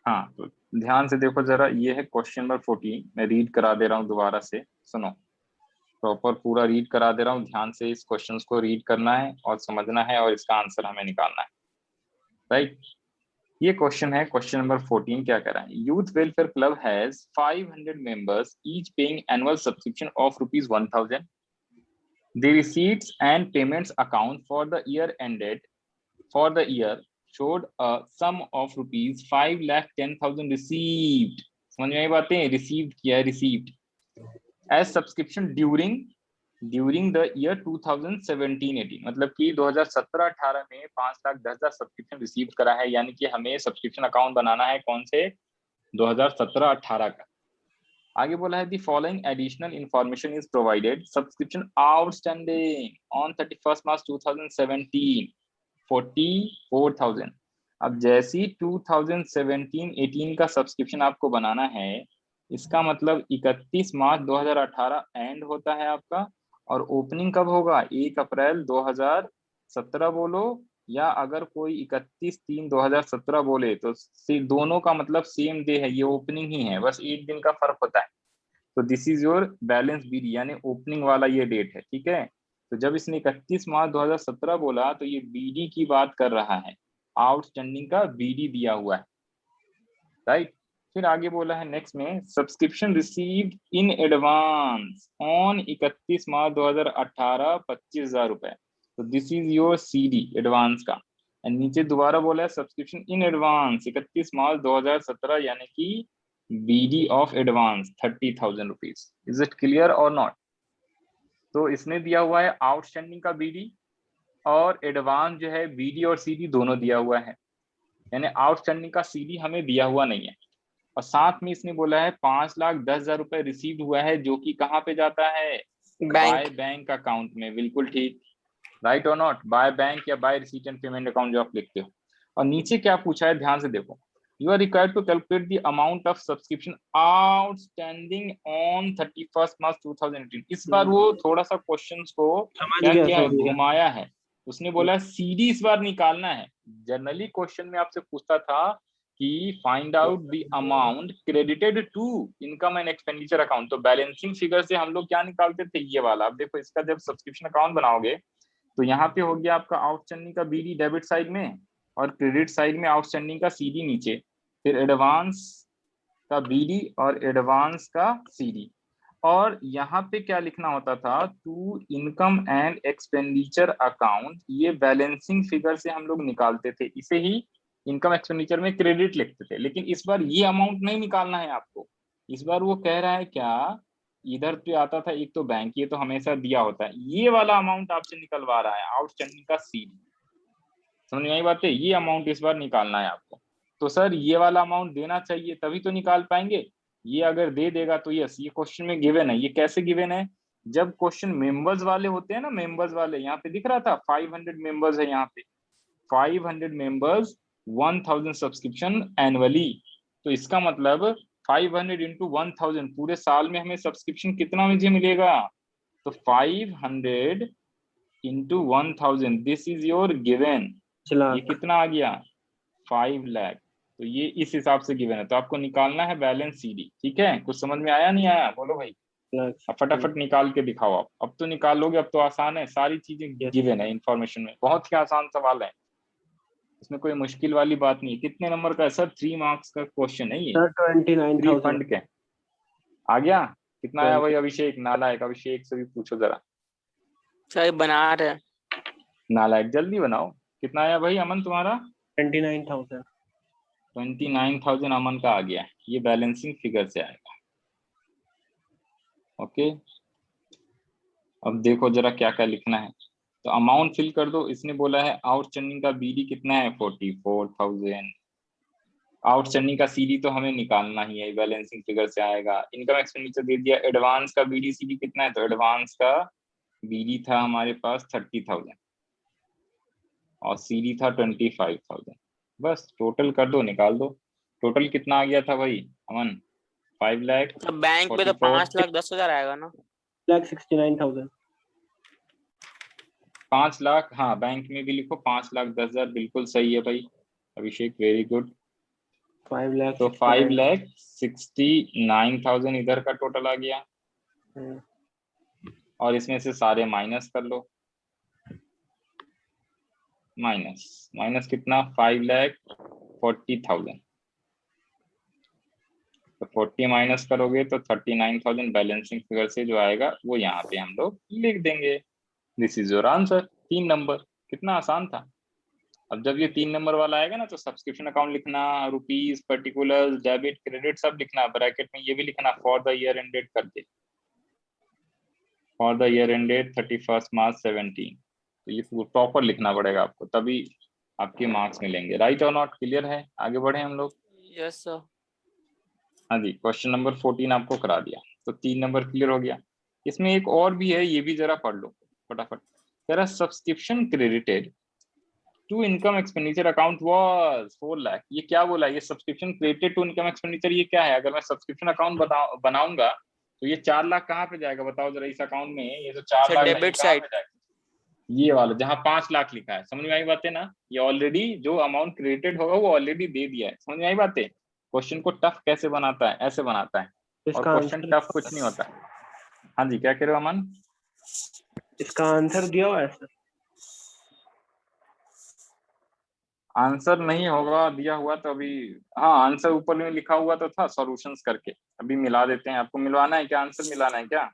हाँ तो ध्यान से देखो जरा, ये है क्वेश्चन नंबर 14। मैं रीड करा दे रहा हूँ दोबारा से, सुनो। प्रॉपर पूरा रीड करा दे रहा हूँ, ध्यान से इस क्वेश्चन को रीड करना है और समझना है और इसका आंसर हमें निकालना है। राइट, ये क्वेश्चन है, क्वेश्चन नंबर 14 क्या कह रहा है। Youth welfare club has 500 members each paying annual subscription of ₹1000। The receipts and payments account for the year ended for the year showed a sum of ₹5,10,000 received। समझ में आई बातें? Received किया है, received as subscription during the year 2017-18, मतलब कि 2017-18 में 5,10,000 subscription receive करा है। यानी कि हमें सब्सक्रिप्शन अकाउंट बनाना है कौन से, 2017-18 का। आगे बोला है the following additional information is provided. Subscription outstanding on 31 March 2017 44,000। अब जैसी 2017-18 का सब्सक्रिप्शन आपको बनाना है, इसका मतलब 31 मार्च 2018 एंड होता है आपका, और ओपनिंग कब होगा, 1 अप्रैल 2017 बोलो, या अगर कोई 31/3/2017 बोले तो दोनों का मतलब सेम डे है, ये ओपनिंग ही है, बस एक दिन का फर्क होता है। तो this is your balance BD, यानी ओपनिंग वाला ये डेट है, ठीक है। तो जब इसने 31 मार्च 2017 बोला तो ये बीडी की बात कर रहा है, आउटस्टैंडिंग का बीडी दिया हुआ है। राइट, फिर आगे बोला है नेक्स्ट में, subscription received in advance on 31 March 2018 25,000 रुपए। तो this is your CD advance का। एंड नीचे दोबारा बोला है सब्सक्रिप्शन इन एडवांस 31 मार्च 2017, यानी कि BD of advance 30,000 rupees. Is it clear और नॉट? तो इसने दिया हुआ है आउटस्टैंडिंग का बीडी, और एडवांस जो है बीडी और सीडी दोनों दिया हुआ है, यानी आउटस्टैंडिंग का सीडी हमें दिया हुआ नहीं है। और साथ में इसने बोला है 5,10,000 रुपए रिसीव हुआ है, जो कि कहाँ पे जाता है, बाय बैंक अकाउंट में। बिल्कुल ठीक, राइट और नॉट? बाय बैंक या by receipt and payment account जो आप लिखते हो। और नीचे क्या पूछा है, ध्यान से देखो, you are required to calculate the amount of subscription outstanding on 31 March 2018। इस बार वो थोड़ा सा क्वेश्चंस को क्या किया है, घुमाया है। उसने बोला सीडी इस बार निकालना है। जनरली क्वेश्चन में आपसे पूछता था कि find out the amount credited to income and expenditure account. तो बैलेंसिंग फिगर से हम लोग क्या निकालते थे, ये वाला। अब देखो इसका जब सब्सक्रिप्शन अकाउंट बनाओगे तो यहाँ पे हो गया आपका आउटस्टैंडिंग का बीडी डेबिट साइड में, और क्रेडिट साइड में आउटस्टैंडिंग का सीडी नीचे, फिर एडवांस का बीडी और एडवांस का सीडी। और यहाँ पे क्या लिखना होता था, to income and expenditure account. ये बैलेंसिंग फिगर से हम लोग निकालते थे, इसे ही इनकम एक्सपेंडिचर में क्रेडिट लिखते थे। लेकिन इस बार ये अमाउंट नहीं निकालना है आपको। इस बार वो कह रहा है क्या, इधर पे आता था एक तो बैंक, ये तो हमेशा दिया होता है, ये वाला अमाउंट आपसे निकलवा रहा है, आउटस्टैंडिंग का सीडी। समझ में आई बात है? ये अमाउंट इस बार निकालना है आपको। तो सर ये वाला अमाउंट देना चाहिए तभी तो निकाल पाएंगे। ये अगर दे देगा तो यस, ये क्वेश्चन में गिवन है। ये कैसे गिवन है, जब क्वेश्चन मेंबर्स वाले होते हैं ना, मेंबर्स वाले, यहाँ पे दिख रहा था 500 मेंबर्स है, यहाँ पे 500 मेंबर्स 1,000 सब्सक्रिप्शन एनुअली। तो इसका मतलब 500 इंटू 1,000, पूरे साल में हमें सब्सक्रिप्शन कितना मुझे मिलेगा, तो 500 into 1,000, this is your given. ये कितना आ गया, 5 लाख। तो ये इस हिसाब से गिवन है, तो आपको निकालना है बैलेंस सीडी। ठीक है, कुछ समझ में आया नहीं आया, बोलो भाई। अब फटाफट निकाल के दिखाओ आप। अब तो निकाल लोगे, अब तो आसान है, सारी चीजें गिवन है इन्फॉर्मेशन में, बहुत ही आसान सवाल है, इसमें कोई मुश्किल वाली बात नहीं है। कितने नंबर का है सर? 3 मार्क्स का क्वेश्चन है ये, 29,000 फंड के। आ गया? कितना आया भाई? अभिषेक नालायक, अभिषेक से भी पूछो जरा। सर बना रहे, नालायक जल्दी बनाओ। कितना आया भाई अमन तुम्हारा? 29,000। 29,000 अमन का आ गया। ये बैलेंसिंग फिगर से आएगा। ओके, अब देखो जरा क्या क्या लिखना है। तो अमाउंट फिल कर दो। इसने बोला है आउटस्टैंडिंग का बीडी कितना है, 44,000। आउटस्टैंडिंग का सीडी तो हमें निकालना ही है, बैलेंसिंग फिगर से आएगा। इनकम एक्सपेंडिचर दे दिया। एडवांस का बीडी सीडी कितना है, तो एडवांस का बीडी था हमारे पास 30,000 और सीडी था 25,000। बस टोटल कर दो, निकाल दो। टोटल कितना आ गया था भाई अमन? 5 लाख। तो बैंक पे तो 5,10,000 आएगा ना? 5,69,000। 5 लाख, हाँ बैंक में भी लिखो 5,10,000, बिल्कुल सही है भाई अभिषेक, वेरी गुड। 5 लाख तो 5,69,000 इधर का टोटल आ गया, और इसमें से सारे माइनस कर लो। माइनस माइनस कितना, 5,40,000। तो 40 माइनस करोगे तो 39,000 बैलेंसिंग फिगर से जो आएगा वो यहाँ पे हम लोग लिख देंगे। This is your answer. 3 number, कितना आसान था। अब जब ये 3 नंबर वाला आएगा ना तो सब्सक्रिप्शन अकाउंट लिखना, रुपीज, पर्टिकुलर्स, डेबिट, क्रेडिट सब लिखना, ब्रैकेट में ये भी लिखना फॉर द ईयर एंडेड करके, फॉर द ईयर एंडेड 31 मार्च 17। तो ये प्रॉपर लिखना पड़ेगा आपको, तभी आपके मार्क्स मिलेंगे। राइट और नॉट, क्लियर है? आगे बढ़े हम लोग। Yes sir. हाँ जी, क्वेश्चन नंबर 14 आपको करा दिया, तो 3 नंबर क्लियर हो गया। इसमें एक और भी है, ये भी जरा पढ़ लो फटाफट। कह रहा subscription credited to income expenditure account was 4 lakh. ये क्या बोला, ये subscription credited to income expenditure, ये क्या है? अगर मैं सब्सक्रिप्शन अकाउंट बनाऊंगा तो ये 4 लाख कहाँ पे जाएगा बताओ जरा इस अकाउंट में? ये जो 4 लाख है ये डेबिट कहाँ साइड। पे जाएगा? ये वाला जहाँ 5 लाख लिखा है, समझ में आई बातें ना? ये ऑलरेडी जो अमाउंट क्रेडिटेड होगा वो ऑलरेडी दे दिया है, समझ में आई बातें? क्वेश्चन को टफ कैसे बनाता है, ऐसे बनाता है। और इसका क्वेश्चन आंसर, टफ कुछ नहीं होता है। हाँ जी, क्या कह रहे हो अमन? इसका आंसर दिया हुआ है सर? आंसर नहीं होगा दिया हुआ तो अभी, हाँ आंसर ऊपर में लिखा हुआ तो था सॉल्यूशंस करके, अभी मिला देते हैं। आपको मिलवाना है क्या, आंसर मिलाना है क्या?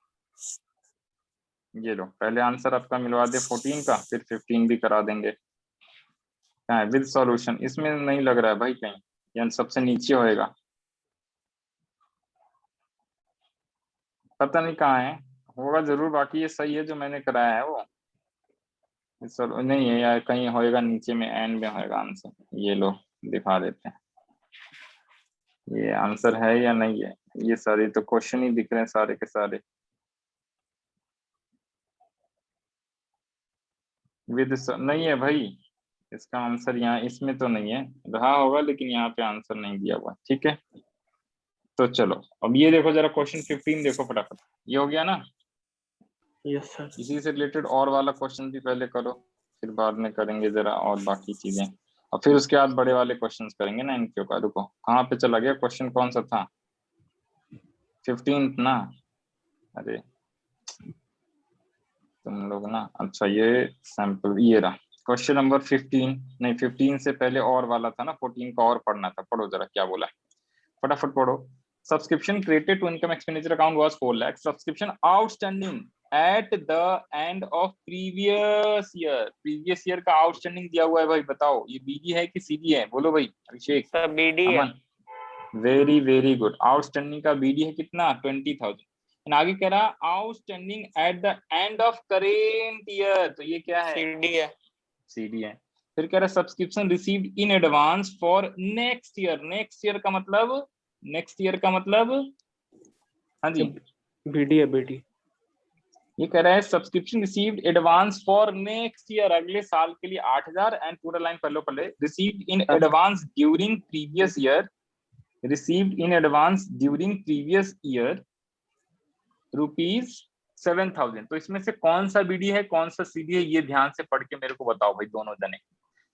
ये लो, पहले आंसर आपका मिलवा दे 14 का, फिर 15 भी करा देंगे। क्या है विद सॉल्यूशन? इसमें नहीं लग रहा है भाई कहीं, यानी सबसे नीचे होएगा, पता नहीं कहाँ है, होगा जरूर। बाकी ये सही है जो मैंने कराया है वो, नहीं है यार, कहीं होएगा नीचे में, एंड में होएगा आंसर। ये लो दिखा देते हैं, ये आंसर है या नहीं है। ये सारे तो क्वेश्चन ही दिख रहे हैं सारे के सारे। विद नहीं है भाई, इसका आंसर यहाँ इसमें तो नहीं है, रहा होगा लेकिन यहाँ पे आंसर नहीं दिया हुआ। ठीक है, तो चलो अब ये देखो जरा क्वेश्चन 15 देखो फटाफट। ये हो गया ना? Yes sir. इसी से रिलेटेड और वाला क्वेश्चन भी पहले करो, फिर बाद में करेंगे जरा और बाकी चीजें, और फिर उसके बाद बड़े वाले क्वेश्चंस करेंगे ना इनके का। रुको कहाँ पे चला गया क्वेश्चन, कौन सा था? 15 ना? अरे तुम लोग ना, अच्छा ये सैंपल, ये रहा क्वेश्चन नंबर 15। नहीं 15 से पहले और वाला था ना, 14 का और पढ़ना था। पढ़ो जरा क्या बोला है, फटाफट पढ़ो। Subscription credited to income expenditure account was 4 lakh. Subscription outstanding at the end of previous year. Previous year का आउटस्टैंडिंग दिया हुआ है भाई, बताओ ये बीडी है कि सीडी है? बोलो भाई, अभिषेक, सर बीडी है। अमन, वेरी वेरी गुड। आउटस्टैंडिंग का बीडी है कितना? 20,000। आगे कह रहा outstanding at the end of current year, तो ये क्या है? सीडी है। सीडी है। फिर कह रहा subscription received in advance for next year. Next year का मतलब, नेक्स्ट ईयर का मतलब, हाँ जी, बीडी है, बीडी। ये कह रहा है subscription received advance for next year, अगले साल के लिए 8,000। एंड पूरा लाइन पढ़ लो पहले। Received in advance during previous year, received in advance during previous year ₹7,000। तो इसमें से कौन सा बीडी है कौन सा सीडी है, ये ध्यान से पढ़ के मेरे को बताओ भाई दोनों जने।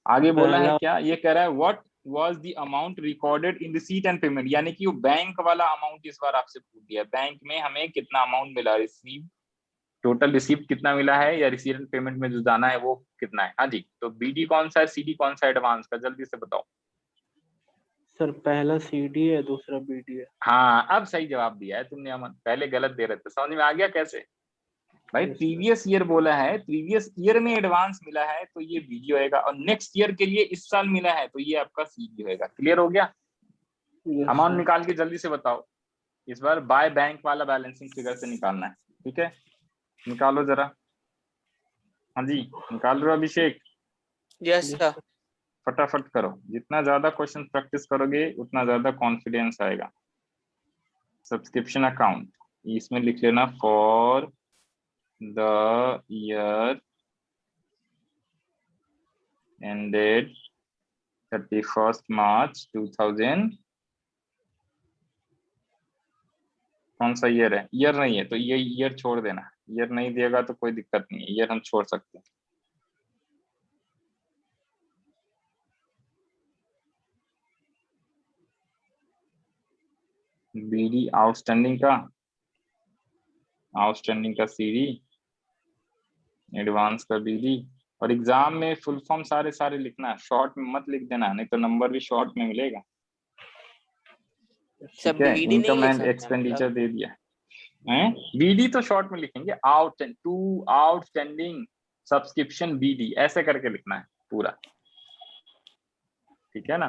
आगे बोला है पहला क्या, ये कह रहा है what was the amount recorded in receipt and payment, यानी कि वो बैंक वाला अमाउंट इस बार आपसे पूछ दिया। बैंक में हमें कितना अमाउंट मिला, रिसीव, टोटल रिसीव कितना मिला है, या रिसीट एंड पेमेंट में जो जाना है वो कितना है। हाँ जी, तो बीडी कौन सा है, सीडी कौन सा है एडवांस का, जल्दी से बताओ। सर, पहला सीडी है, दूसरा बीडी है। हाँ अब सही जवाब दिया है तुमने अमन, पहले गलत दे रहे थे। समझ में आ गया कैसे भाई? Yes sir. प्रीवियस ईयर बोला है, प्रीवियस ईयर में एडवांस मिला है तो ये बीडी होएगा, और नेक्स्ट ईयर के लिए इस साल मिला है तो ये आपका सीडी होएगा। क्लियर हो गया? Yes amount sir. निकाल के जल्दी से बताओ। इस बार बाय बैंक वाला बैलेंसिंग फिगर से निकालना है, ठीक है? निकालो जरा। हाँ जी, निकाल रहे हो Abhishek? Yes yes sir. Sir. फटाफट करो, जितना ज्यादा क्वेश्चन प्रैक्टिस करोगे उतना ज्यादा कॉन्फिडेंस आएगा। सब्सक्रिप्शन अकाउंट, इसमें लिख लेना for the year ended 31st March 2000। कौन सा ईयर है? ईयर नहीं है तो ये ईयर छोड़ देना, ईयर नहीं देगा तो कोई दिक्कत नहीं है, ईयर हम छोड़ सकते हैं। बीडी आउटस्टैंडिंग का सीडी, एडवांस का बीडी। और एग्जाम में फुल फॉर्म सारे लिखना है, शॉर्ट में मत लिख देना, नहीं तो नंबर भी शॉर्ट में मिलेगा। सब ठीक है, बीडी नहीं इनकम लिख एंड सकते एक्सपेंडिचर मतलब। दे दिया है। बीडी तो शॉर्ट में लिखेंगे, आउटस्टैंडिंग सब्सक्रिप्शन बीडी, ऐसे करके लिखना है पूरा। ठीक है ना,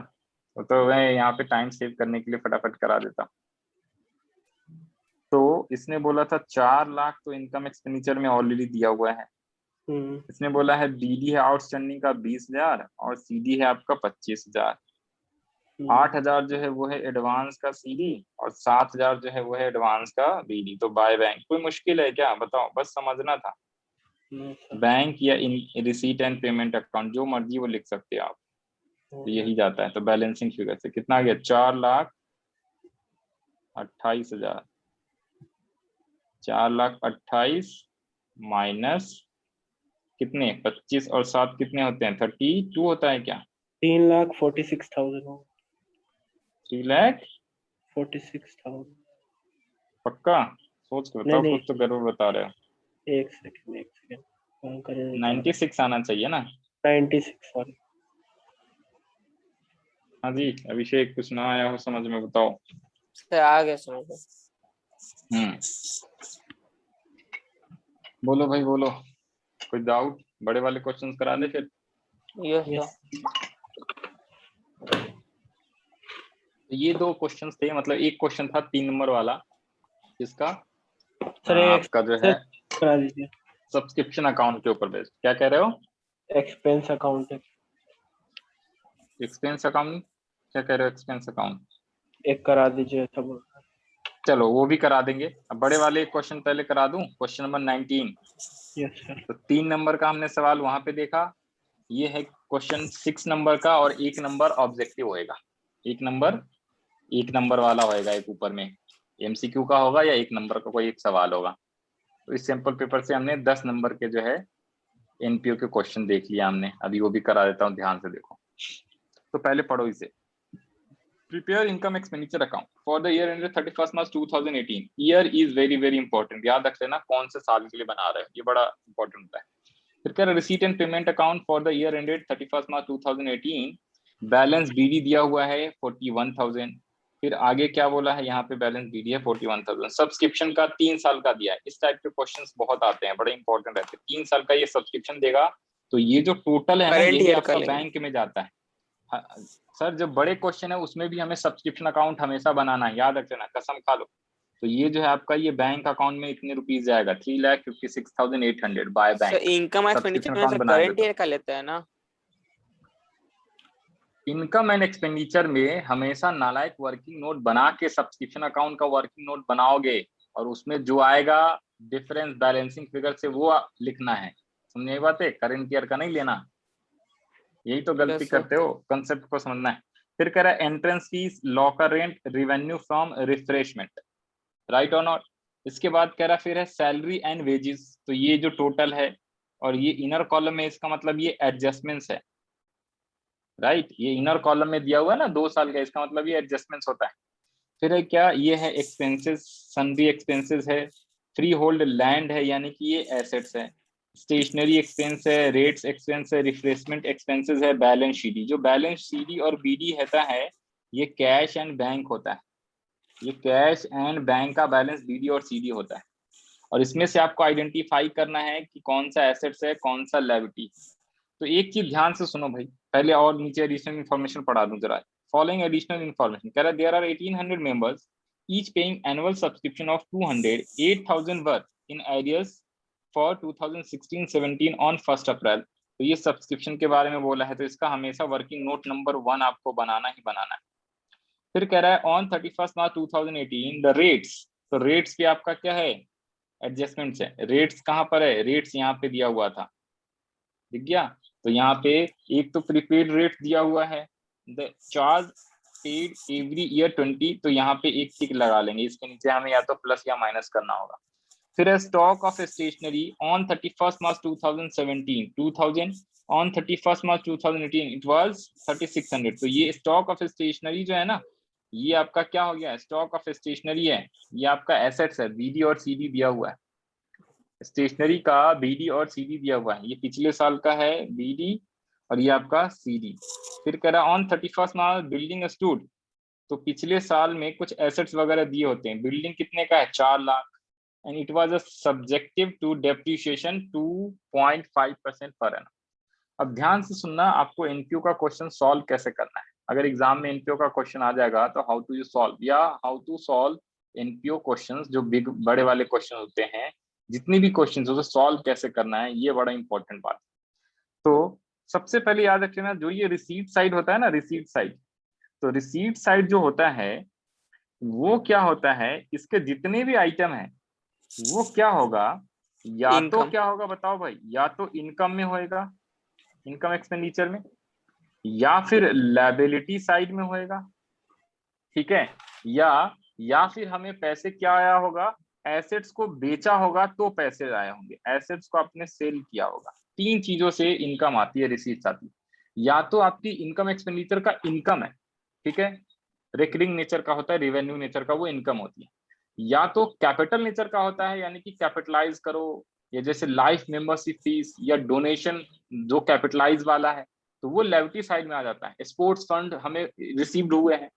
तो मैं यहाँ पे टाइम सेव करने के लिए फटाफट करा देता हूँ। तो इसने बोला था 4 लाख तो इनकम एक्सपेंडिचर में ऑलरेडी दिया हुआ है। इसने बोला है बीडी है आउटस्टैंडिंग का 20,000 और सीडी है आपका 25,000। 8,000 जो है वो है एडवांस का सीडी और 7,000 जो है वो है एडवांस का बीडी। तो बाय बैंक कोई मुश्किल है क्या, बताओ, बस समझना था। बैंक या रिसीट एंड पेमेंट अकाउंट जो मर्जी वो लिख सकते हैं आप, तो यही जाता है। तो बैलेंसिंग फिगर से कितना आ गया, 4,28,000। 4,28,000 माइनस कितने, 25 और 7 कितने होते हैं, 32 होता है क्या? 3,46,000 3,46,000 पक्का? सोच के बताओ, नहीं, कुछ तो गड़बड़ बता रहे हो। एक सेकंड 96 आना चाहिए ना। 96 सॉरी। हाँ जी, अभिषेक कुछ ना आया हो समझ में, बताओ। सर आ गया समझ में। बोलो भाई बोलो, कोई डाउट? बड़े वाले क्वेश्चंस करा दे फिर। ये 2 क्वेश्चंस थे, मतलब एक क्वेश्चन था 3 नंबर वाला, इसका सर आपका जो है करा दीजिए। सब्सक्रिप्शन अकाउंट के ऊपर बेस्ड। क्या कह रहे हो? एक्सपेंस अकाउंट एक्सपेंस अकाउंट क्या कह रहे हो? एक्सपेंस अकाउंट एक करा दीजिए सब। चलो वो भी करा देंगे। अब बड़े वाले क्वेश्चन पहले करा दूं, क्वेश्चन नंबर 19। Yes sir. तो 3 नंबर का हमने सवाल वहां पे देखा, ये है क्वेश्चन 6 नंबर का, और 1 नंबर ऑब्जेक्टिव होएगा। 1 नंबर वाला होएगा, एक ऊपर में एमसीक्यू का होगा या 1 नंबर का कोई एक सवाल होगा। तो इस सैंपल पेपर से हमने 10 नंबर के जो है एनपीओ के क्वेश्चन देख लिया हमने, अभी वो भी करा देता हूँ, ध्यान से देखो। तो पहले पढ़ो इसे। Prepare income expenditure account for the year ended 31 March 2018। Year is very important, याद रख लेना कौन से साल के लिए बना रहे हैं, ये बड़ा इंपॉर्टेंट होता है। फिर कह रहा receipt and payment account for the year ended 31 March 2018। Balance BD दिया हुआ है 41,000। फिर आगे क्या बोला है, यहाँ पे बैलेंस बीडी है 41,000। सब्सक्रिप्शन का 3 साल का दिया है। इस टाइप के क्वेश्चंस बहुत आते हैं, बड़े इंपॉर्टेंट रहते हैं। 3 साल का ये सब्सक्रिप्शन देगा, तो ये जो टोटल है ना, यही आपका बैंक में जाता है। सर जो बड़े क्वेश्चन है उसमें भी हमें सब्सक्रिप्शन अकाउंट हमेशा बनाना है, याद रखना, कसम खा लो। तो ये जो है आपका, ये बैंक अकाउंट में इतने रुपीस जाएगा, 3,56,800 बाय बैंक। इनकम एक्सपेंडिचर में सर करंट ईयर का लेता है ना। इनकम एंड एक्सपेंडिचर में हमेशा नालायक वर्किंग नोट बना के सब्सक्रिप्शन अकाउंट का वर्किंग नोट बनाओगे, और उसमें जो आएगा डिफरेंस बैलेंसिंग फिगर से वो लिखना है। समझे बात है? करंट ईयर का नहीं लेना, यही तो गलती करते हो, कंसेप्ट को समझना है। फिर कह रहा है entrance fees, locker rent, revenue from refreshment, right और नॉट। इसके बाद कह रहा फिर है सैलरी एंड वेजेस। तो ये जो टोटल है, और ये इनर कॉलम में, इसका मतलब ये एडजस्टमेंट्स है, राइट। ये इनर कॉलम में दिया हुआ है ना 2 साल का, इसका मतलब ये एडजस्टमेंट्स होता है। फिर है क्या, ये है एक्सपेंसेस, सन्ड्री एक्सपेंसेस है, फ्री होल्ड लैंड है यानी कि ये एसेट्स है, स्टेशनरी एक्सपेंस है, रेट्स एक्सपेंस है, रिफ्रेशमेंट एक्सपेंसेस है, बैलेंस शीट। जो बैलेंस शीट और बीडी रहता है, ये कैश एंड बैंक होता है। ये कैश एंड बैंक का बैलेंस बीडी और सीडी होता है। और इसमें से आपको आइडेंटिफाई करना है कि कौन सा एसेट्स है, कौन सा लायबिलिटी। तो एक चीज ध्यान से सुनो भाई, पहले और नीचे एडिशनल इन्फॉर्मेशन पढ़ा दूं जरा। फॉलोइंग एडिशनल इन्फॉर्मेशन कह रहा है, there are 1800 members each paying annual subscription of 208,000 worth in arrears for 2016-17 on 1 April. तो ये सब्सक्रिप्शन के बारे में बोला है, तो इसका हमेशा वर्किंग नोट नंबर 1 आपको बनाना ही बनाना है। फिर कह रहा है ऑन 31 मार्च 2018 द रेट्स। तो रेट्स पे आपका क्या है, एडजस्टमेंट्स है। रेट्स कहाँ पर है, रेट्स यहाँ पे दिया हुआ था, दिख गया। तो यहाँ पे एक तो प्रीपेड रेट दिया हुआ है, the charge paid every year 20। तो यहाँ पे एक टिक लगा लेंगे, इसके नीचे हमें या तो प्लस या माइनस करना होगा। फिर है stock of stationery on 31 March 2017 2000 on 31 March 2018 it was 3600। तो ये स्टॉक ऑफ स्टेशनरी जो है ना, ये आपका क्या हो गया, स्टॉक ऑफ स्टेशनरी है, ये आपका एसेट्स है, बीडी और सीडी दिया हुआ है, स्टेशनरी का बीडी और सीडी दिया हुआ है, ये पिछले साल का है बीडी और ये आपका सीडी। फिर कह रहा on 31st March building stood, तो पिछले साल में कुछ एसेट्स वगैरह दिए होते हैं, बिल्डिंग कितने का है 4 lakh, and it was a subjective to depreciation 2.5% per annum. अब ध्यान से सुनना, आपको एनपीओ का क्वेश्चन सॉल्व कैसे करना है। अगर एग्जाम में एनपीओ का क्वेश्चन आ जाएगा तो हाउ टू यू सॉल्व, या how to solve NPO questions, जो बिग बड़े वाले क्वेश्चन होते हैं, जितनी भी क्वेश्चन हो सॉल्व कैसे करना है, ये बड़ा इंपॉर्टेंट बात है। तो सबसे पहले याद रखना, जो ये रिसीट साइड होता है ना, रिसीट साइड, तो रिसीट साइड जो होता है वो क्या होता है, इसके जितने भी आइटम है वो क्या होगा, या तो क्या होगा बताओ भाई, या तो इनकम में होएगा, इनकम एक्सपेंडिचर में, या फिर लायबिलिटी साइड में होएगा, ठीक है, या फिर हमें पैसे क्या आया होगा, एसेट्स को बेचा होगा तो पैसे आए होंगे, एसेट्स को आपने सेल किया होगा। 3 चीजों से इनकम आती है, रिसीट्स आती है। या तो आपकी इनकम एक्सपेंडिचर का इनकम है, ठीक है, रिकरिंग नेचर का होता है, रेवेन्यू नेचर का वो इनकम होती है, या तो कैपिटल नेचर का होता है, यानी कि कैपिटलाइज करो, या जैसे लाइफ मेंबरशिप फीस या डोनेशन जो कैपिटलाइज वाला है, तो वो लायबिलिटी साइड में आ जाता है। स्पोर्ट्स फंड हमें रिसीव्ड हुए हैं,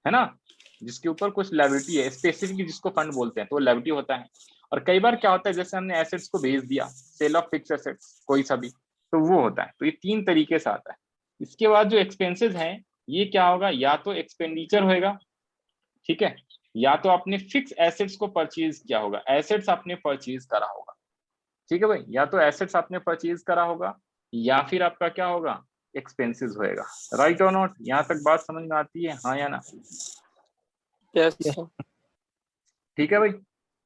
है ना, जिसके ऊपर कुछ लायबिलिटी है स्पेसिफिकली, जिसको फंड बोलते हैं, तो वो लायबिलिटी होता है। और कई बार क्या होता है, जैसे हमने एसेट्स को बेच दिया, सेल ऑफ फिक्स एसेट्स कोई सा भी, तो वो होता है। तो ये 3 तरीके से आता है। इसके बाद जो एक्सपेंसेस हैं, ये क्या होगा, या तो एक्सपेंडिचर होएगा, ठीक है, या तो आपने फिक्स एसेट्स को परचेज किया होगा, एसेट्स आपने परचेज करा होगा, ठीक है भाई, या तो एसेट्स आपने परचेज करा होगा, या फिर आपका क्या होगा, एक्सपेंसेस होएगा। राइट और नॉट, यहाँ तक बात समझ में आती है, हाँ या ना? यस ठीक है भाई।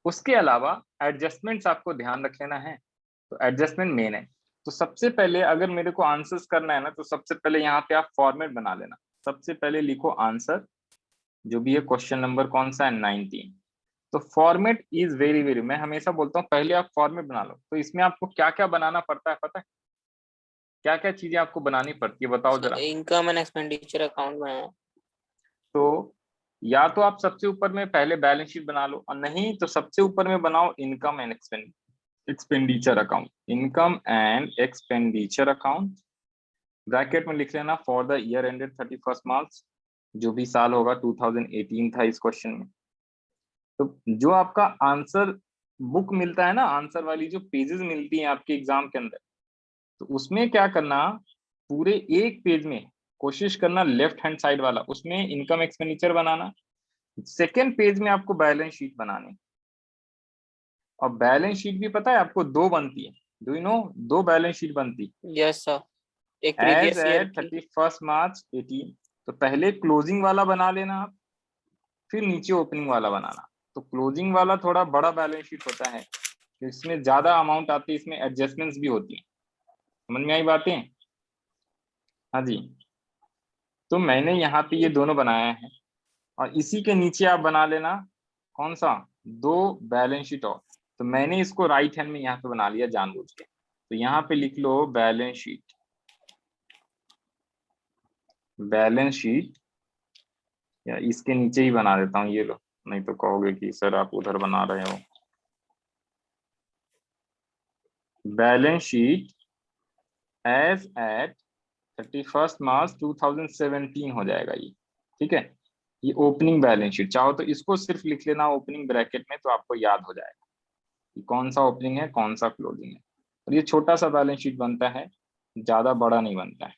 उसके अलावा एडजस्टमेंट्स आपको ध्यान रख लेना है, तो एडजस्टमेंट मेन है। तो सबसे पहले अगर मेरे को आंसर्स करना है ना, तो सबसे पहले यहाँ पे आप फॉर्मेट बना लेना। सबसे पहले लिखो आंसर, जो भी है क्वेश्चन नंबर कौन सा है 19। तो फॉर्मेट इज वेरी वेरी, मैं हमेशा बोलता हूँ पहले आप फॉर्मेट बना लो। तो इसमें आपको क्या क्या बनाना पड़ता है पता है, क्या क्या चीजें आपको बनानी पड़ती है बताओ जरा। इनकम एंड एक्सपेंडिचर अकाउंट बनाना। तो या तो आप सबसे ऊपर में पहले बैलेंस शीट बना लो, और नहीं तो सबसे ऊपर में बनाओ income and expenditure account, income and expenditure account, bracket में लिख लेना for the year ended 31st मार्च, जो भी साल होगा 2018 था इस क्वेश्चन में। तो जो आपका आंसर बुक मिलता है ना, आंसर वाली जो पेजेस मिलती हैं आपके एग्जाम के अंदर, तो उसमें क्या करना, पूरे एक पेज में कोशिश करना लेफ्ट हैंड साइड वाला, उसमें इनकम एक्सपेंडिचर बनाना। सेकेंड पेज में आपको बैलेंस शीट बनानी, और बैलेंस शीट भी पता है आपको 2 बनती है, do you know, 2 balance sheet बनती यस सर, एक एज प्रीवियस ईयर एट की। 31st मार्च 18। तो पहले क्लोजिंग वाला बना लेना आप, फिर नीचे ओपनिंग वाला बनाना। तो क्लोजिंग वाला थोड़ा बड़ा बैलेंस शीट होता है, इसमें ज्यादा अमाउंट आती है, इसमें एडजस्टमेंट्स भी होती है। समझ में आई बातें? हाँ जी। तो मैंने यहाँ पे ये दोनों बनाया है, और इसी के नीचे आप बना लेना कौन सा, 2 बैलेंस शीट और। तो मैंने इसको राइट हैंड में यहाँ पे बना लिया जानबूझ के। तो यहाँ पे लिख लो बैलेंस शीट, बैलेंस शीट, या इसके नीचे ही बना देता हूँ, ये लो, नहीं तो कहोगे कि सर आप उधर बना रहे हो। Balance sheet as at 31st March 2017 हो जाएगा ये, ठीक है। ये ओपनिंग बैलेंस शीट, चाहो तो इसको सिर्फ लिख लेना ओपनिंग ब्रैकेट में, तो आपको याद हो जाएगा कि कौन सा ओपनिंग है कौन सा क्लोजिंग है। और ये छोटा सा बैलेंस शीट बनता है, ज्यादा बड़ा नहीं बनता है,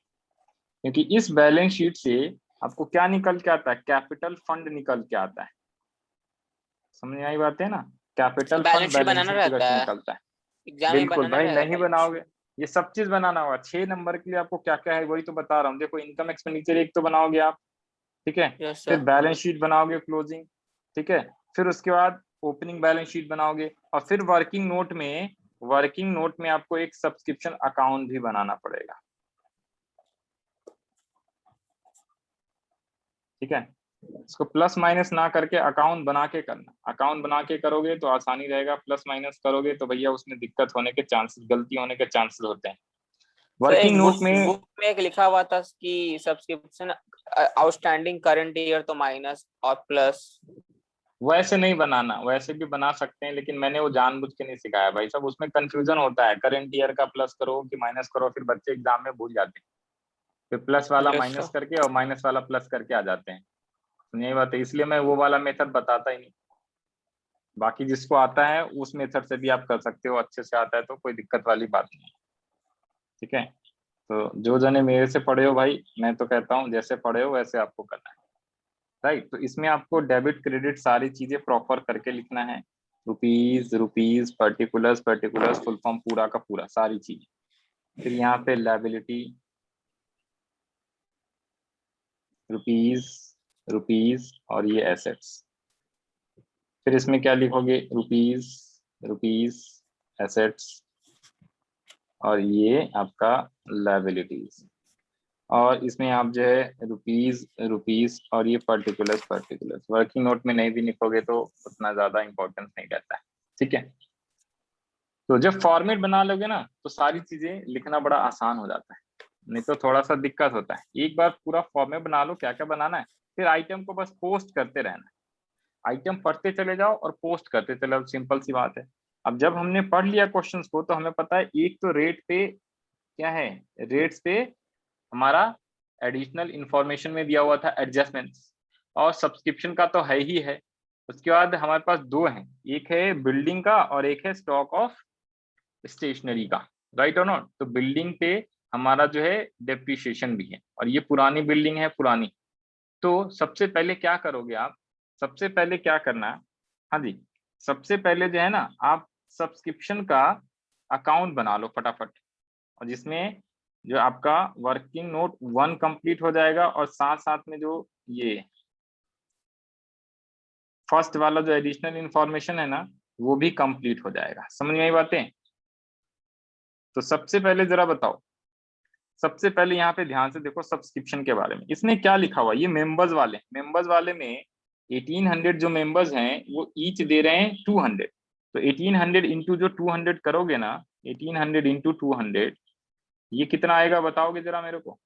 क्योंकि इस बैलेंस शीट से आपको क्या निकल के आता है, कैपिटल फंड निकल के आता है। समझ में आई बात है ना, capital fund balance sheet balance बनाना शीट रहता से है, निकलता है। एग्जाम में बिल्कुल बनाना भाई, रहता है नहीं balance बनाओगे, ये सब चीज बनाना होगा। 6 नंबर के लिए आपको क्या क्या है वही तो बता रहा हूँ। देखो इनकम एक्सपेंडिचर एक तो बनाओगे आप, ठीक है, sheet। यस फिर सर। बैलेंस शीट बनाओगे क्लोजिंग, ठीक है, फिर उसके बाद ओपनिंग बैलेंस शीट बनाओगे, और फिर वर्किंग नोट में आपको एक सब्सक्रिप्शन अकाउंट भी बनाना पड़ेगा, ठीक है। इसको प्लस माइनस ना करके अकाउंट बना के करना, अकाउंट बना के करोगे तो आसानी रहेगा, प्लस माइनस करोगे तो भैया उसमें दिक्कत होने के चांसेस, गलती होने के चांसेस होते हैं। वर्किंग नोट में बुक में एक लिखा हुआ था कि सब्सक्रिप्शन आउटस्टैंडिंग करंट ईयर तो माइनस और प्लस। वैसे नहीं बनाना, वैसे भी बना सकते हैं, लेकिन मैंने वो जानबूझ के नहीं सिखाया भाई साहब, उसमें कंफ्यूजन होता है, करंट ईयर का प्लस करो कि माइनस करो, फिर बच्चे एग्जाम में भूल जाते हैं, फिर प्लस वाला यस माइनस सर। करके और माइनस वाला प्लस करके आ जाते हैं। यही बात है, इसलिए मैं वो वाला मेथड बताता ही नहीं। बाकी जिसको आता है उस मेथड से भी आप कर सकते हो, अच्छे से आता है तो कोई दिक्कत वाली बात नहीं है। ठीक है, तो जो जने मेरे से पढ़े हो भाई, मैं तो कहता हूँ जैसे पढ़े हो वैसे आपको करना है। राइट, तो इसमें आपको डेबिट क्रेडिट सारी चीजें प्रॉपर करके लिखना है, rupees rupees, particulars particulars, full form पूरा का पूरा सारी चीज। फिर यहाँ पे लायबिलिटी, रुपीज रुपीज, और ये एसेट्स। फिर इसमें क्या लिखोगे, रुपीज रुपीज, एसेट्स, और ये आपका लायबिलिटीज। और इसमें आप जो है रुपीज रुपीज और ये पर्टिकुलर्स पर्टिकुलर्स। वर्किंग नोट में नहीं भी लिखोगे तो उतना ज्यादा इंपॉर्टेंस नहीं रहता है। ठीक है, तो जब फॉर्मेट बना लोगे ना तो सारी चीजें लिखना बड़ा आसान हो जाता है, नहीं तो थोड़ा सा दिक्कत होता है। एक बार पूरा फॉर्मेट बना लो क्या क्या बनाना है, फिर आइटम को बस पोस्ट करते रहना है, आइटम पढ़ते चले जाओ और पोस्ट करते चले जाओ, सिंपल सी बात है। अब जब हमने पढ़ लिया क्वेश्चंस को तो हमें पता है एक तो रेट पे क्या है, रेट्स पे हमारा एडिशनल इंफॉर्मेशन में दिया हुआ था एडजस्टमेंट्स, और सब्सक्रिप्शन का तो है ही है। उसके बाद हमारे पास दो हैं, एक है बिल्डिंग का और एक है स्टॉक ऑफ स्टेशनरी का, राइट और नॉट। तो बिल्डिंग पे हमारा जो है डेप्रिसिएशन भी है, और ये पुरानी बिल्डिंग है पुरानी। तो सबसे पहले क्या करोगे आप, सबसे पहले क्या करना है, हाँ जी, सबसे पहले जो है ना आप सब्सक्रिप्शन का अकाउंट बना लो फटाफट, और जिसमें जो आपका वर्किंग नोट 1 कंप्लीट हो जाएगा, और साथ साथ में जो ये फर्स्ट वाला जो एडिशनल इंफॉर्मेशन है ना वो भी कंप्लीट हो जाएगा। समझ में आई बातें। तो सबसे पहले जरा बताओ, सबसे पहले यहाँ पे ध्यान से देखो सब्सक्रिप्शन के बारे में, इसमें क्या लिखा हुआ, ये मेंबर्स वाले में 1800 जो मेंबर्स हैं वो ईच दे रहे हैं 200। तो 1800 इंटू जो 200 करोगे ना, 1800 इंटू 200, ये कितना आएगा बताओगे जरा मेरे को।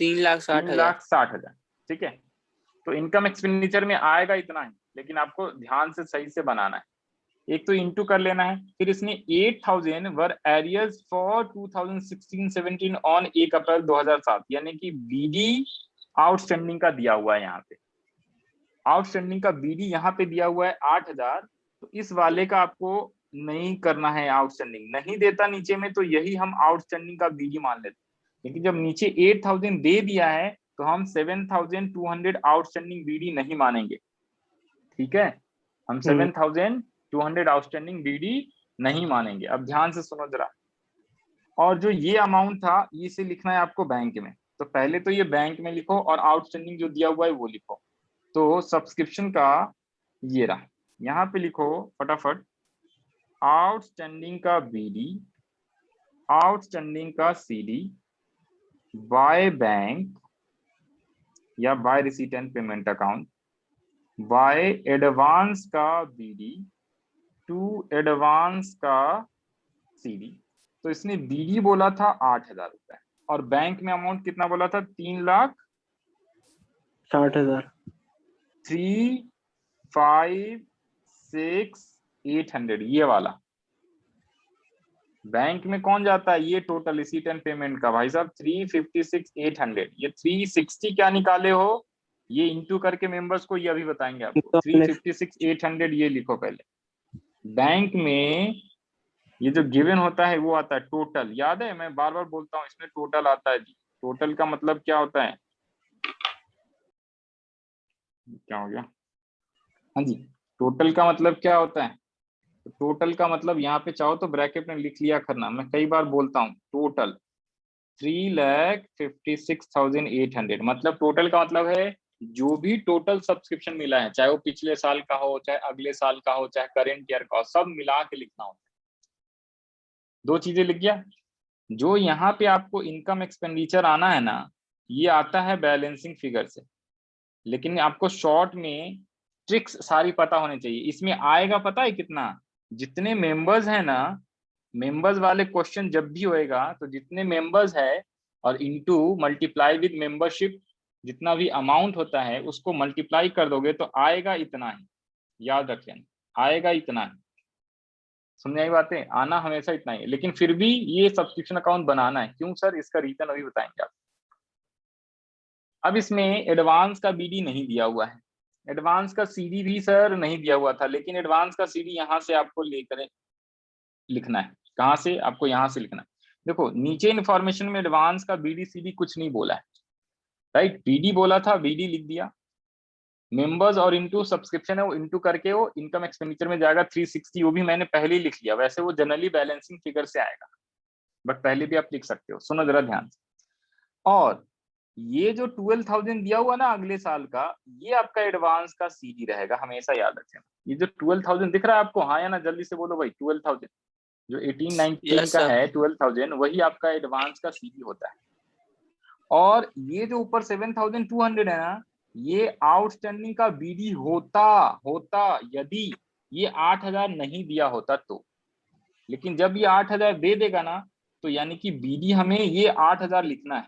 3,60,000। 3,60,000। ठीक है, तो इनकम एक्सपेंडिचर में आएगा इतना ही, लेकिन आपको ध्यान से सही से बनाना है। एक तो इंटू कर लेना है, फिर इसने 8,000 वर एरियर्स फॉर 2016-17 ऑन 1 अप्रैल 2007, यानी कि बीडी आउटस्टैंडिंग का दिया हुआ है। यहाँ पे आउटस्टैंडिंग का बीडी यहाँ पे दिया हुआ है 8,000। तो इस वाले का आपको नहीं करना है, आउटस्टैंडिंग नहीं देता नीचे में तो यही हम आउटस्टैंडिंग का बीडी मान लेते हैं। लेकिन जब नीचे 8,000 दे दिया है तो हम 7,200 आउटस्टैंडिंग बीडी नहीं मानेंगे। ठीक है, हम 7,200 आउटस्टैंडिंग बीडी नहीं मानेंगे। अब ध्यान से सुनो जरा, और जो ये अमाउंट था इसे लिखना है आपको बैंक में। तो पहले तो ये बैंक में लिखो और आउटस्टैंडिंग जो दिया हुआ है वो लिखो। तो सब्सक्रिप्शन का ये रहा, यहाँ पे लिखो फटाफट, आउटस्टैंडिंग का बीडी, आउटस्टैंडिंग का सीडी, बाय बैंक या by receipt and payment account, by advance का बीडी टू एडवांस का सीडी। तो इसने बीडी बोला था 8,000 रुपए, और बैंक में अमाउंट कितना बोला था, 3,60,000। 3,56,800 ये वाला। बैंक में कौन जाता है, ये टोटल रिसीट एंड पेमेंट का भाई साहब 356,800। ये 360 क्या निकाले हो, ये इंटू करके मेंबर्स को ये अभी बताएंगे आपको। 356,800 ये लिखो पहले। बैंक में ये जो गिवन होता है वो आता है टोटल, याद है मैं बार बार बोलता हूँ इसमें टोटल आता है जी। टोटल का मतलब क्या होता है, क्या हो गया, हाँ जी, टोटल का मतलब क्या होता है। तो टोटल का मतलब यहाँ पे चाहो तो ब्रैकेट में लिख लिया करना, मैं कई बार बोलता हूँ टोटल 3,56,800। मतलब टोटल का मतलब है जो भी टोटल सब्सक्रिप्शन मिला है, चाहे वो पिछले साल का हो, चाहे अगले साल का हो, चाहे करेंट ईयर का हो, सब मिला के लिखना होता है। दो चीजें लिख गया। जो यहाँ पे आपको इनकम एक्सपेंडिचर आना है ना, ये आता है बैलेंसिंग फिगर से, लेकिन आपको शॉर्ट में ट्रिक्स सारी पता होनी चाहिए। इसमें आएगा पता है कितना, जितने मेंबर्स हैं ना, मेंबर्स वाले क्वेश्चन जब भी होएगा तो जितने मेंबर्स है और इनटू मल्टीप्लाई विद मेंबरशिप, जितना भी अमाउंट होता है उसको मल्टीप्लाई कर दोगे तो आएगा इतना ही, याद रख लेना, आएगा इतना ही। समझ आई बातें? आना हमेशा इतना ही है, लेकिन फिर भी ये सब्सक्रिप्शन अकाउंट बनाना है। क्यों सर? इसका रीजन अभी बताएंगे आप। अब इसमें एडवांस का बीडी नहीं दिया हुआ है, एडवांस का सीडी भी सर नहीं दिया हुआ था, लेकिन एडवांस का सीडी यहाँ से आपको लेकर लिखना है। कहाँ से? आपको यहाँ से लिखना है। देखो नीचे इन्फॉर्मेशन में एडवांस का बीडी सीडी कुछ नहीं बोला है, राइट? बीडी बोला था, बीडी लिख दिया। मेंबर्स और इनटू सब्सक्रिप्शन है, वो इनटू करके वो इनकम एक्सपेंडिचर में जाएगा 360, वो भी मैंने पहले ही लिख लिया। वैसे वो जनरली बैलेंसिंग फिगर से आएगा, बट पहले भी आप लिख सकते हो। सुनो जरा ध्यान से। और ये जो 12,000 दिया हुआ ना अगले साल का, ये आपका एडवांस का सीडी रहेगा, हमेशा याद रखें। ये जो 12,000 दिख रहा है आपको, हाँ या ना? जल्दी से बोलो भाई। 12,000 जो 18-19 का है, 12,000 वही आपका एडवांस का सीडी होता है। और ये जो ऊपर 7,200 है ना, ये आउटस्टैंडिंग का बीडी होता यदि ये 8,000 नहीं दिया होता तो। लेकिन जब ये 8,000 दे देगा ना, तो यानी कि बीडी हमें ये 8,000 लिखना है,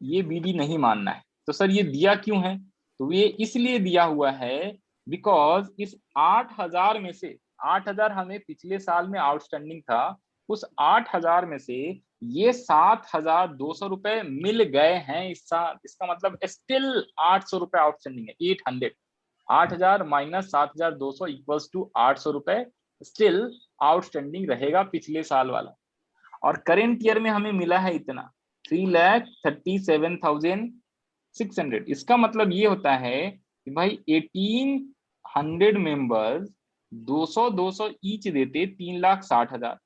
ये बीडी नहीं मानना है। तो सर ये दिया क्यों है? तो ये इसलिए दिया हुआ है बिकॉज इस 8,000 में से 8,000 हमें पिछले साल में आउटस्टैंडिंग था, उस 8,000 में से ये 7,200 रुपए मिल गए हैं इस साल। इसका मतलब स्टिल 800 रुपए आउटस्टैंडिंग है। 800, 8,000 माइनस 7,200 इक्वल्स टू 800 रुपए स्टिल आउटस्टैंडिंग रहेगा पिछले साल वाला। और करेंट ईयर में हमें मिला है इतना 3,37,600। इसका मतलब ये होता है कि भाई 1,800 मेंबर्स 200-200 ईच देते 3,60,000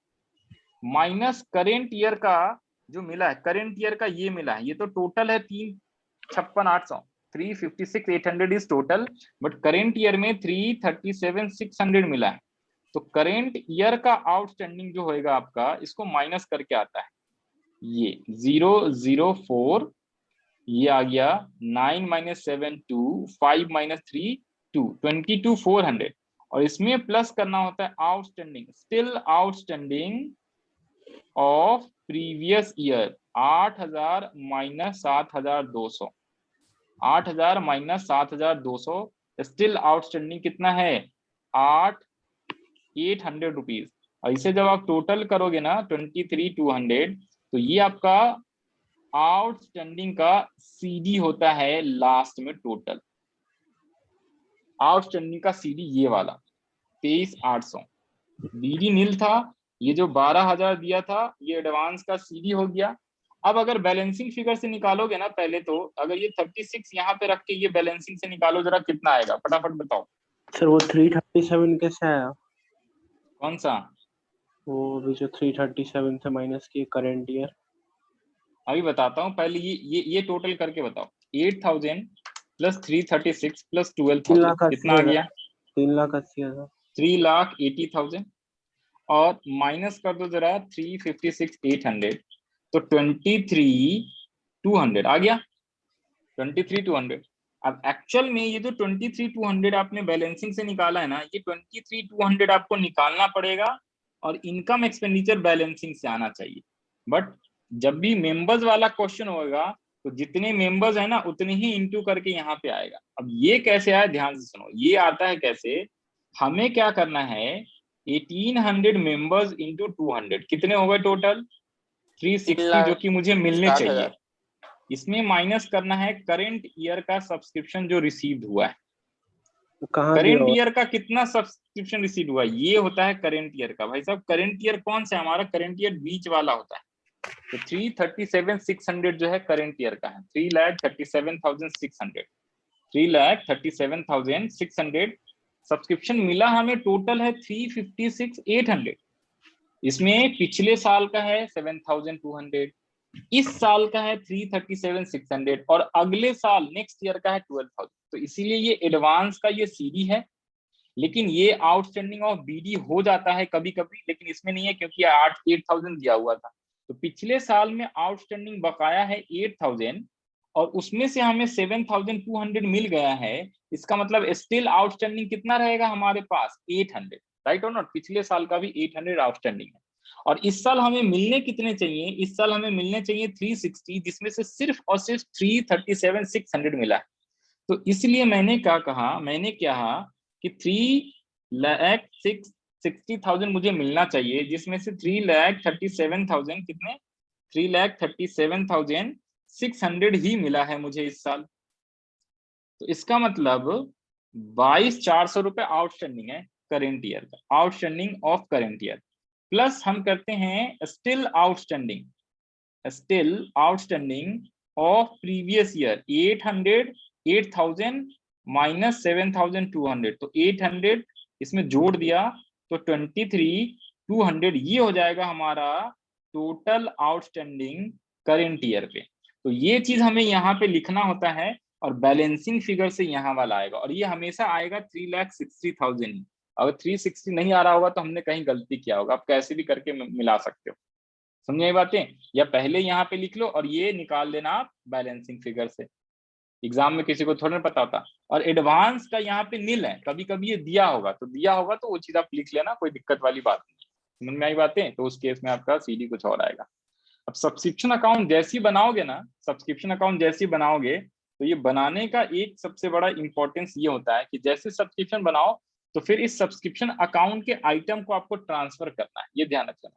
माइनस करेंट ईयर का जो मिला है, करेंट ईयर का ये मिला है, ये तो टोटल है 356,800, 356,800 is total, but current year में 337,600 मिला है। तो करेंट ईयर का आउटस्टैंडिंग जो होएगा आपका, इसको माइनस करके आता है ये 004, ये आ गया 9 - 7 2, 5 - 3 2, 22,400। और इसमें प्लस करना होता है outstanding, still outstanding of previous year 8,000 minus 7,200, 8,000 minus 7,200, still outstanding कितना है? 8,800 रुपीज। और इसे जब आप टोटल करोगे ना 23,200, तो ये आपका आउटस्टैंडिंग का सीडी होता है लास्ट में। टोटल आउटस्टैंडिंग का सीडी ये वाला 23,800, बीडी नील था। ये जो 12,000 दिया था ये एडवांस का सीडी हो गया। अब अगर बैलेंसिंग फिगर से निकालोगे ना, पहले तो अगर ये 36 यहाँ पे रख के ये बैलेंसिंग से निकालो जरा, कितना आएगा फटाफट बताओ। सर वो 337 कैसे आया? कौन सा? वो अभी जो 337 से माइनस किए करंट ईयर। अभी बताता हूँ, पहले ये टोटल करके बताओ। 8,000 प्लस 336 प्लस 12,000 कितना आ गया? 3,80,000। 3,80,000 और माइनस कर दो जरा 356,800, तो 23,200 आ गया। 23,200। अब एक्चुअल में ये जो 23,200 आपने बैलेंसिंग से निकाला है ना, ये 23,200 आपको निकालना पड़ेगा और इनकम एक्सपेंडिचर बैलेंसिंग से आना चाहिए। बट जब भी मेंबर्स वाला क्वेश्चन होगा तो जितने मेंबर्स है ना उतने ही इंटू करके यहाँ पे आएगा। अब ये कैसे आया, ध्यान से सुनो। ये आता है कैसे, हमें क्या करना है, 1,800 मेंबर्स इंटू 200 कितने हो गए टोटल? 360 जो कि मुझे मिलने चाहिए। इसमें माइनस करना है करेंट ईयर का सब्सक्रिप्शन जो रिसीव्ड हुआ है। करेंट ईयर का कितना सब्सक्रिप्शन रिसीव हुआ है, ये होता है करेंट ईयर का। भाई साहब करेंट ईयर कौन सा है हमारा? करेंट ईयर बीच वाला होता है। तो 337,600 जो है करेंट ईयर का है। 3,37,600, 3,37,600 सब्सक्रिप्शन मिला हमें। टोटल है 356,800। इसमें पिछले साल का है 7,200, इस साल का है 337,600 और अगले साल नेक्स्ट ईयर का है 12,000। तो इसीलिए ये एडवांस का ये सीडी है, लेकिन ये आउटस्टैंडिंग ऑफ बीडी हो जाता है कभी कभी, लेकिन इसमें नहीं है क्योंकि 8,000 दिया हुआ था। तो पिछले साल में आउटस्टैंडिंग बकाया है 8,000 और उसमें से हमें 7,200 मिल गया है। इसका मतलब स्टिल आउटस्टैंडिंग कितना रहेगा हमारे पास? 800। राइट और नॉट, पिछले साल का भी 800 आउटस्टैंडिंग है। और इस साल हमें मिलने कितने चाहिए, इस साल हमें मिलने चाहिए 360, जिसमें से सिर्फ और सिर्फ 337,600 मिला है। तो इसलिए मैंने क्या कहा कि 3,60,000 मुझे मिलना चाहिए, जिसमें से 3,37,000 कितने, 3,37,600 ही मिला है मुझे इस साल। तो इसका मतलब 22,400 रुपए आउटस्टैंडिंग है करेंट ईयर का, outstanding of current year, plus हम करते हैं still outstanding of previous year 8,000 minus 7,200, तो 800 इसमें जोड़ दिया तो 23,200, ये हो जाएगा हमारा टोटल आउटस्टैंडिंग करेंट ईयर पे। तो ये चीज हमें यहाँ पे लिखना होता है, और बैलेंसिंग फिगर से यहाँ वाला आएगा, और ये हमेशा आएगा 3,60,000 ही। अगर 360 नहीं आ रहा होगा तो हमने कहीं गलती किया होगा, आप कैसे भी करके मिला सकते हो, समझे ये बातें, या पहले यहाँ पे लिख लो और ये निकाल लेना आप बैलेंसिंग फिगर से, एग्जाम में किसी को थोड़ा ना पता होता। और एडवांस का यहाँ पे नील है, कभी कभी ये दिया होगा तो वो चीज आप लिख लेना, कोई दिक्कत वाली बात नहीं, समझ में आई बातें। तो उस केस में आपका सीडी कुछ और आएगा। अब सब्सक्रिप्शन अकाउंट जैसे ही बनाओगे ना, तो ये बनाने का एक सबसे बड़ा इंपॉर्टेंस ये होता है कि जैसे सब्सक्रिप्शन बनाओ तो फिर इस सब्सक्रिप्शन अकाउंट के आइटम को आपको ट्रांसफर करना है, ये ध्यान रखना है।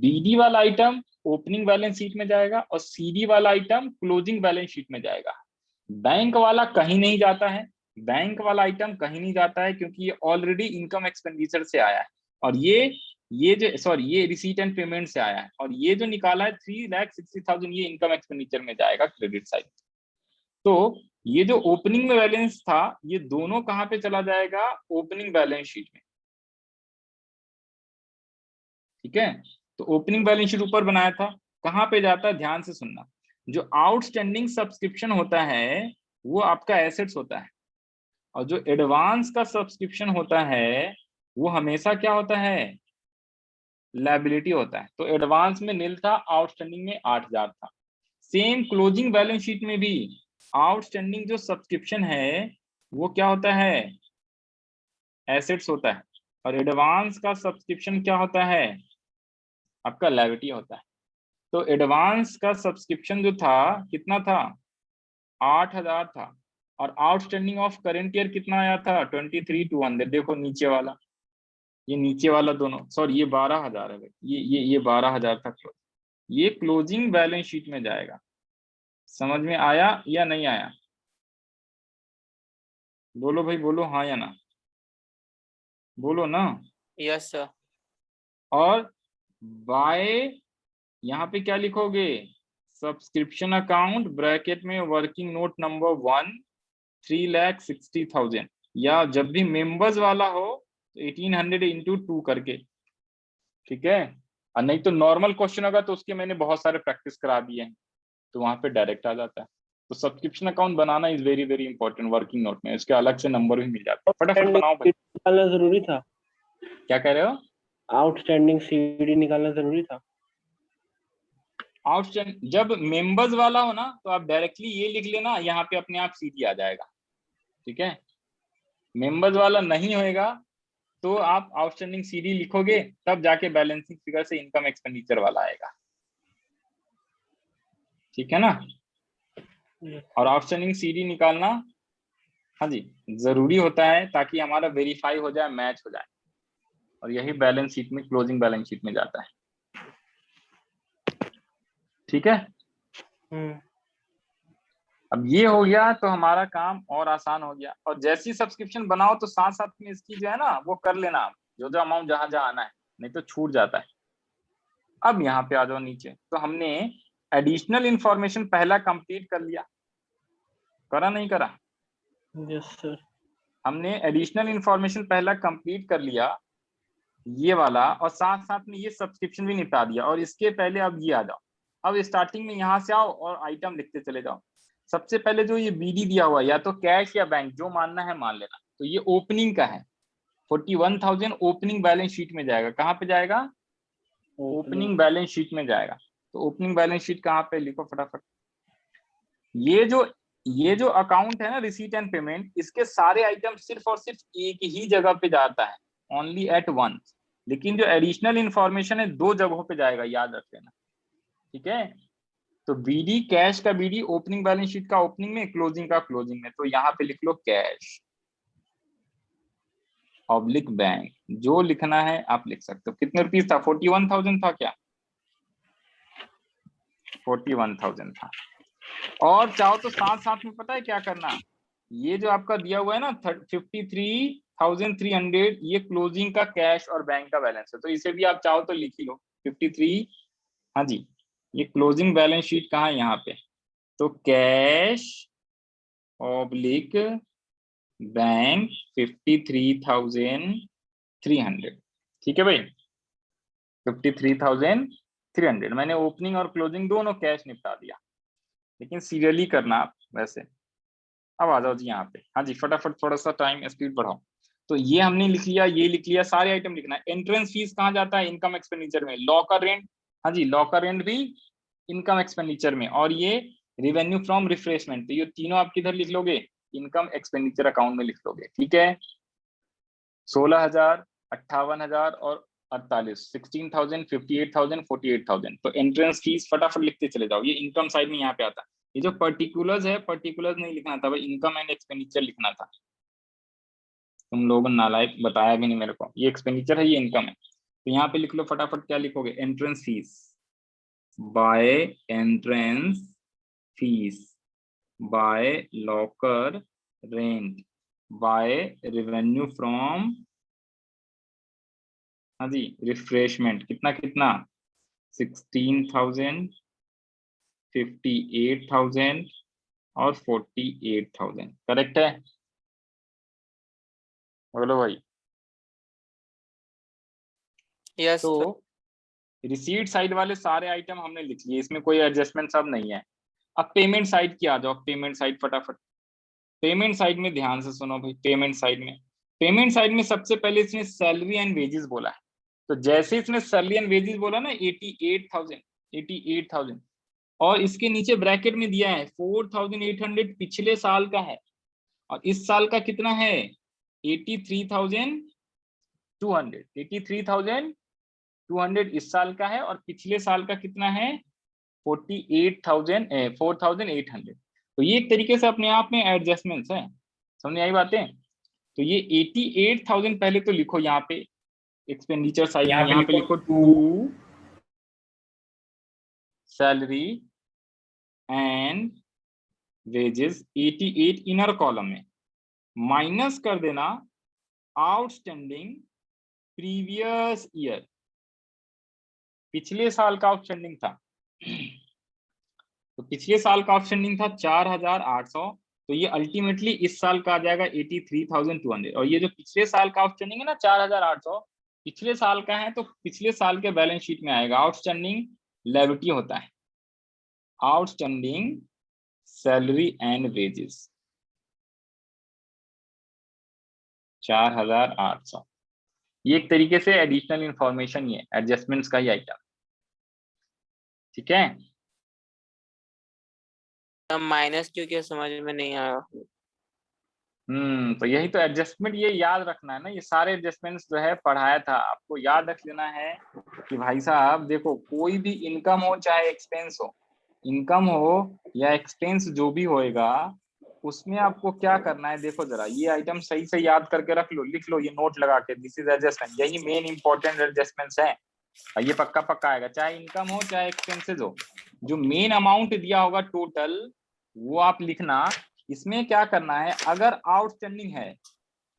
बीडी वाला आइटम ओपनिंग बैलेंस शीट में जाएगा और सीडी वाला आइटम क्लोजिंग बैलेंस शीट में जाएगा। बैंक वाला कहीं नहीं जाता है, क्योंकि ये ऑलरेडी इनकम एक्सपेंडिचर से आया है, और ये रिसीट एंड पेमेंट से आया है, और ये जो निकाला है 3,60,000 ये इनकम एक्सपेंडिचर में जाएगा क्रेडिट साइड। तो ये जो ओपनिंग में बैलेंस था ये दोनों कहां पे चला जाएगा, ओपनिंग बैलेंस शीट में, ठीक है। तो ओपनिंग बैलेंस शीट ऊपर बनाया था, कहां पे जाता है, ध्यान से सुनना, जो आउटस्टैंडिंग सब्सक्रिप्शन होता है वो आपका एसेट्स होता है, और जो एडवांस का सब्सक्रिप्शन होता है वो हमेशा क्या होता है, लायबिलिटी होता है। तो एडवांस में नील था, आउटस्टैंडिंग में 8,000 था। सेम क्लोजिंग बैलेंस शीट में भी आउटस्टैंडिंग जो सब्सक्रिप्शन है वो क्या होता है, एसेट्स होता है, और एडवांस का सब्सक्रिप्शन क्या होता है, आपका लायबिलिटी होता है। तो एडवांस का सब्सक्रिप्शन जो था कितना था, 8,000 था, और आउटस्टैंडिंग ऑफ करेंट ईयर कितना आया था, 23,200। देखो नीचे वाला, ये नीचे वाला दोनों, सॉरी ये 12,000 है भाई, ये 12,000 था, ये क्लोजिंग बैलेंस शीट में जाएगा। समझ में आया या नहीं आया, बोलो भाई, बोलो हाँ या ना, बोलो ना। Yes sir. और बाय यहाँ पे क्या लिखोगे, सब्सक्रिप्शन अकाउंट ब्रैकेट में वर्किंग नोट नंबर 1 3,60,000, या जब भी मेंबर्स वाला हो तो 1,800 इंटू 2 करके, ठीक है। और नहीं तो नॉर्मल क्वेश्चन होगा तो उसके मैंने बहुत सारे प्रैक्टिस करा दिए हैं, तो वहां पे डायरेक्ट आ जाता है। तो subscription account banana is very very important, working note में इसके अलग से नंबर भी मिल जाते हैं, फटाफट बनाओ भाई। निकालना जरूरी था, क्या कह रहे हो, आउटस्टैंडिंग सीडी निकालना जरूरी था। आउटस्टैंडिंग जब मेंबर्स वाला हो ना तो आप डायरेक्टली ये लिख लेना, यहाँ पे अपने आप सीडी आ जाएगा, ठीक है। मेंबर्स वाला नहीं होएगा तो आप आउटस्टैंडिंग सीडी लिखोगे, तब जाके बैलेंसिंग फिगर से इनकम एक्सपेंडिचर वाला आएगा, ठीक है ना। और आउटस्टैंडिंग सीडी निकालना, हाँ जी, जरूरी होता है ताकि हमारा वेरीफाई हो जाए, मैच हो जाए, और यही बैलेंस शीट में, क्लोजिंग बैलेंस शीट में जाता है, ठीक है। अब ये हो गया तो हमारा काम और आसान हो गया। और जैसी सब्सक्रिप्शन बनाओ तो साथ साथ में इसकी जो है ना वो कर लेना आप, जो अमाउंट जहां जहां आना है, नहीं तो छूट जाता है। अब यहाँ पे आ जाओ नीचे, तो हमने एडिशनल इंफॉर्मेशन पहला कंप्लीट कर लिया, करा नहीं करा, यस सर। हमने एडिशनल इंफॉर्मेशन पहला कंप्लीट कर लिया ये वाला, और साथ साथ में ये सब्सक्रिप्शन भी निपटा दिया। और इसके पहले अब ये आ जाओ, अब स्टार्टिंग में यहाँ से आओ और आइटम लिखते चले जाओ। सबसे पहले जो ये बीडी दिया हुआ, या तो कैश या बैंक, जो मानना है मान लेना। तो ये ओपनिंग का है, 41,000 ओपनिंग बैलेंस शीट में जाएगा। कहाँ पे जाएगा, ओपनिंग बैलेंस शीट में जाएगा। तो ओपनिंग बैलेंस शीट कहाँ पे, लिखो फटाफट। ये जो अकाउंट है ना, रिसीट एंड पेमेंट, इसके सारे आइटम सिर्फ और सिर्फ एक ही जगह पे जाता है, ओनली एट वंस, लेकिन जो एडिशनल इंफॉर्मेशन है 2 जगहों पे जाएगा, याद रख लेना, ठीक है। तो बीडी कैश का बीडी, ओपनिंग बैलेंस शीट का ओपनिंग में, क्लोजिंग का क्लोजिंग में। तो यहाँ पे लिख लो कैश ऑब्लिक बैंक, जो लिखना है आप लिख सकते हो। कितने रुपीज था? 41,000 था क्या? 41,000 था। और चाहो तो साथ साथ में पता है क्या करना, ये जो आपका दिया हुआ है ना 53,300, ये क्लोजिंग का कैश और बैंक का बैलेंस है, तो इसे भी आप चाहो तो लिख ही लो 53। हाँ जी, ये क्लोजिंग बैलेंस शीट कहाँ है? यहाँ पे। तो कैश ऑब्लिक बैंक 53,300, ठीक है भाई, 53,300। मैंने ओपनिंग और क्लोजिंग दोनों कैश निपटा दिया, लेकिन सीरियली करना आप वैसे। अब आ जाओ जी यहाँ पे। हाँ जी, फटाफट थोड़ा सा टाइम स्पीड बढ़ाओ। तो ये हमने लिख लिया, ये लिख लिया, सारे आइटम लिखना है। एंट्रेंस फीस कहाँ जाता है? इनकम एक्सपेंडिचर में। लॉकर रेंट, हाँ जी, लॉकर रेंट भी इनकम एक्सपेंडिचर में। और ये रिवेन्यू फ्रॉम रिफ्रेशमेंट, तो ये तीनों आप किधर लिख लोगे? इनकम एक्सपेंडिचर अकाउंट में लिख लोगे, ठीक है। 16,000, 58,000 और 48, 16,000, 58,000, 48,000। तो एंट्रेंस फीस फटाफट लिखते चले जाओ, ये इनकम साइड में यहाँ पे आता है। ये जो पर्टिकुलर्स है, पर्टिकुलर्स नहीं लिखना था भाई, इनकम एंड एक्सपेंडिचर लिखना था। तुम लोग नालायक, बताया भी नहीं मेरे को, ये एक्सपेंडिचर है, ये इनकम है। तो यहाँ पे लिख लो फटाफट, क्या लिखोगे? Entrance fees, by entrance fees, by locker rent, by revenue from, हाँ जी, रिफ्रेशमेंट। कितना कितना? 16,000, 58,000 और 48,000। करेक्ट है? बोलो भाई। यस तो रिसीट साइड वाले सारे आइटम हमने लिख लिए, इसमें कोई एडजस्टमेंट सब नहीं है। अब पेमेंट साइड की आ जाओ, पेमेंट साइड फटाफट। पेमेंट साइड में ध्यान से सुनो भाई, पेमेंट साइड में सबसे पहले इसने सैलरी एंड वेजेस बोला है। तो जैसे इसने सैलरी एंड वेजेस बोला ना, 88,000, और इसके नीचे ब्रैकेट में दिया है 4,800 पिछले साल का है, और इस साल का कितना है? 83,200, 83,200 इस साल का है, और पिछले साल का कितना है? 4,800। तो ये एक तरीके से अपने आप में एडजस्टमेंट्स है। समझ आई बातें? तो ये 88,000 पहले तो लिखो यहाँ पे एक्सपेंडिचर साइड, यहाँ पे लिखो to salary and wages 88 inner column में, माइनस कर देना आउटस्टैंडिंग प्रीवियस ईयर, पिछले साल का आउटस्टैंडिंग था। तो पिछले साल का आउटस्टैंडिंग था 4,800, तो ये अल्टीमेटली इस साल का आ जाएगा 83,200। और ये जो पिछले साल का आउटस्टैंडिंग है ना 4,800, पिछले साल का है, तो पिछले साल के बैलेंस शीट में आएगा। आउटस्टैंडिंग लायबिलिटी होता है, आउटस्टैंडिंग सैलरी एंड वेजेस 4,800। ये एक तरीके से एडिशनल इंफॉर्मेशन, ये एडजस्टमेंट्स का ही आइटम, ठीक है। माइनस क्योंकि समझ में नहीं आया। तो यही तो एडजस्टमेंट, ये याद रखना है ना, ये सारे एडजस्टमेंट्स जो है पढ़ाया था आपको, याद रख लेना है कि भाई साहब देखो, कोई भी इनकम हो चाहे एक्सपेंस हो, इनकम हो या एक्सपेंस जो भी होएगा, उसमें आपको क्या करना है, देखो जरा ये आइटम सही से याद करके रख लो, लिख लो ये नोट लगा के, दिस इज एडजस्टमेंट, यही मेन इंपॉर्टेंट एडजस्टमेंट्स है। ये पक्का पक्का आएगा, चाहे इनकम हो चाहे एक्सपेंसेस हो, जो मेन अमाउंट दिया होगा टोटल वो आप लिखना। इसमें क्या करना है, अगर आउटस्टैंडिंग है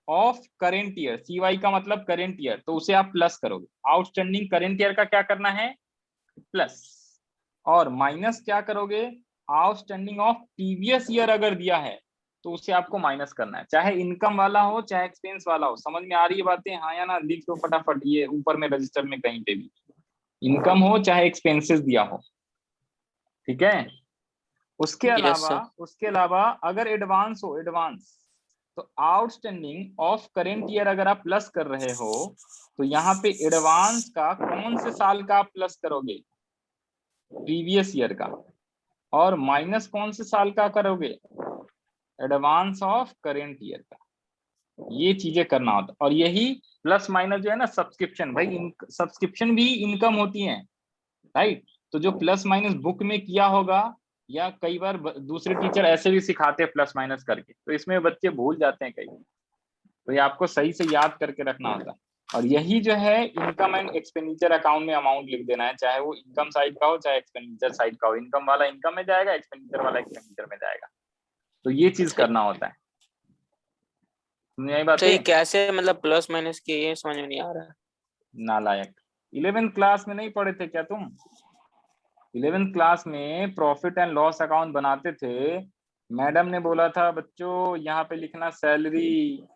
ऑफ करेंट ईयर, सीवाई का मतलब करेंट ईयर, तो उसे आप प्लस करोगे। आउटस्टैंडिंग करेंट ईयर का क्या करना है? प्लस। और माइनस क्या करोगे? आउटस्टैंडिंग ऑफ प्रीवियस ईयर अगर दिया है तो उसे आपको माइनस करना है, चाहे इनकम वाला हो चाहे एक्सपेंस वाला हो। समझ में आ रही है बातें? हाँ या ना? लिख दो फटाफट ये ऊपर में रजिस्टर में कहीं पे भी, इनकम हो चाहे एक्सपेंसेस दिया हो, ठीक है। उसके यस सर। अलावा अगर एडवांस हो, एडवांस, तो आउटस्टैंडिंग ऑफ करेंट ईयर अगर आप प्लस कर रहे हो, तो यहाँ पे एडवांस का कौन से साल का आप प्लस करोगे? प्रीवियस ईयर का। और माइनस कौन से साल का करोगे? एडवांस ऑफ करेंट ईयर का। ये चीजें करना होता, और यही प्लस माइनस जो है ना सब्सक्रिप्शन, भाई सब्सक्रिप्शन भी इनकम होती है, राइट। तो जो प्लस माइनस बुक में किया होगा, या कई बार दूसरे टीचर ऐसे भी सिखाते हैं प्लस माइनस करके, तो इसमें बच्चे भूल जाते हैं कई, तो ये आपको सही से याद करके रखना होता है। और यही जो है इनकम एंड एक्सपेंडिचर अकाउंट में अमाउंट लिख देना है, चाहे वो इनकम साइड का हो चाहे एक्सपेंडिचर साइड का हो। इनकम वाला इनकम में जाएगा, एक्सपेंडिचर वाला एक्सपेंडिचर में जाएगा, तो ये चीज करना होता है। समझ आई बात तो ये है? कैसे मतलब प्लस माइनस के, ये समझ में नहीं आ रहा है। नालायक, 11th क्लास में नहीं पढ़े थे क्या तुम? 11th क्लास में प्रॉफिट एंड लॉस अकाउंट बनाते थे, मैडम ने बोला था बच्चों यहाँ पे लिखना सैलरी,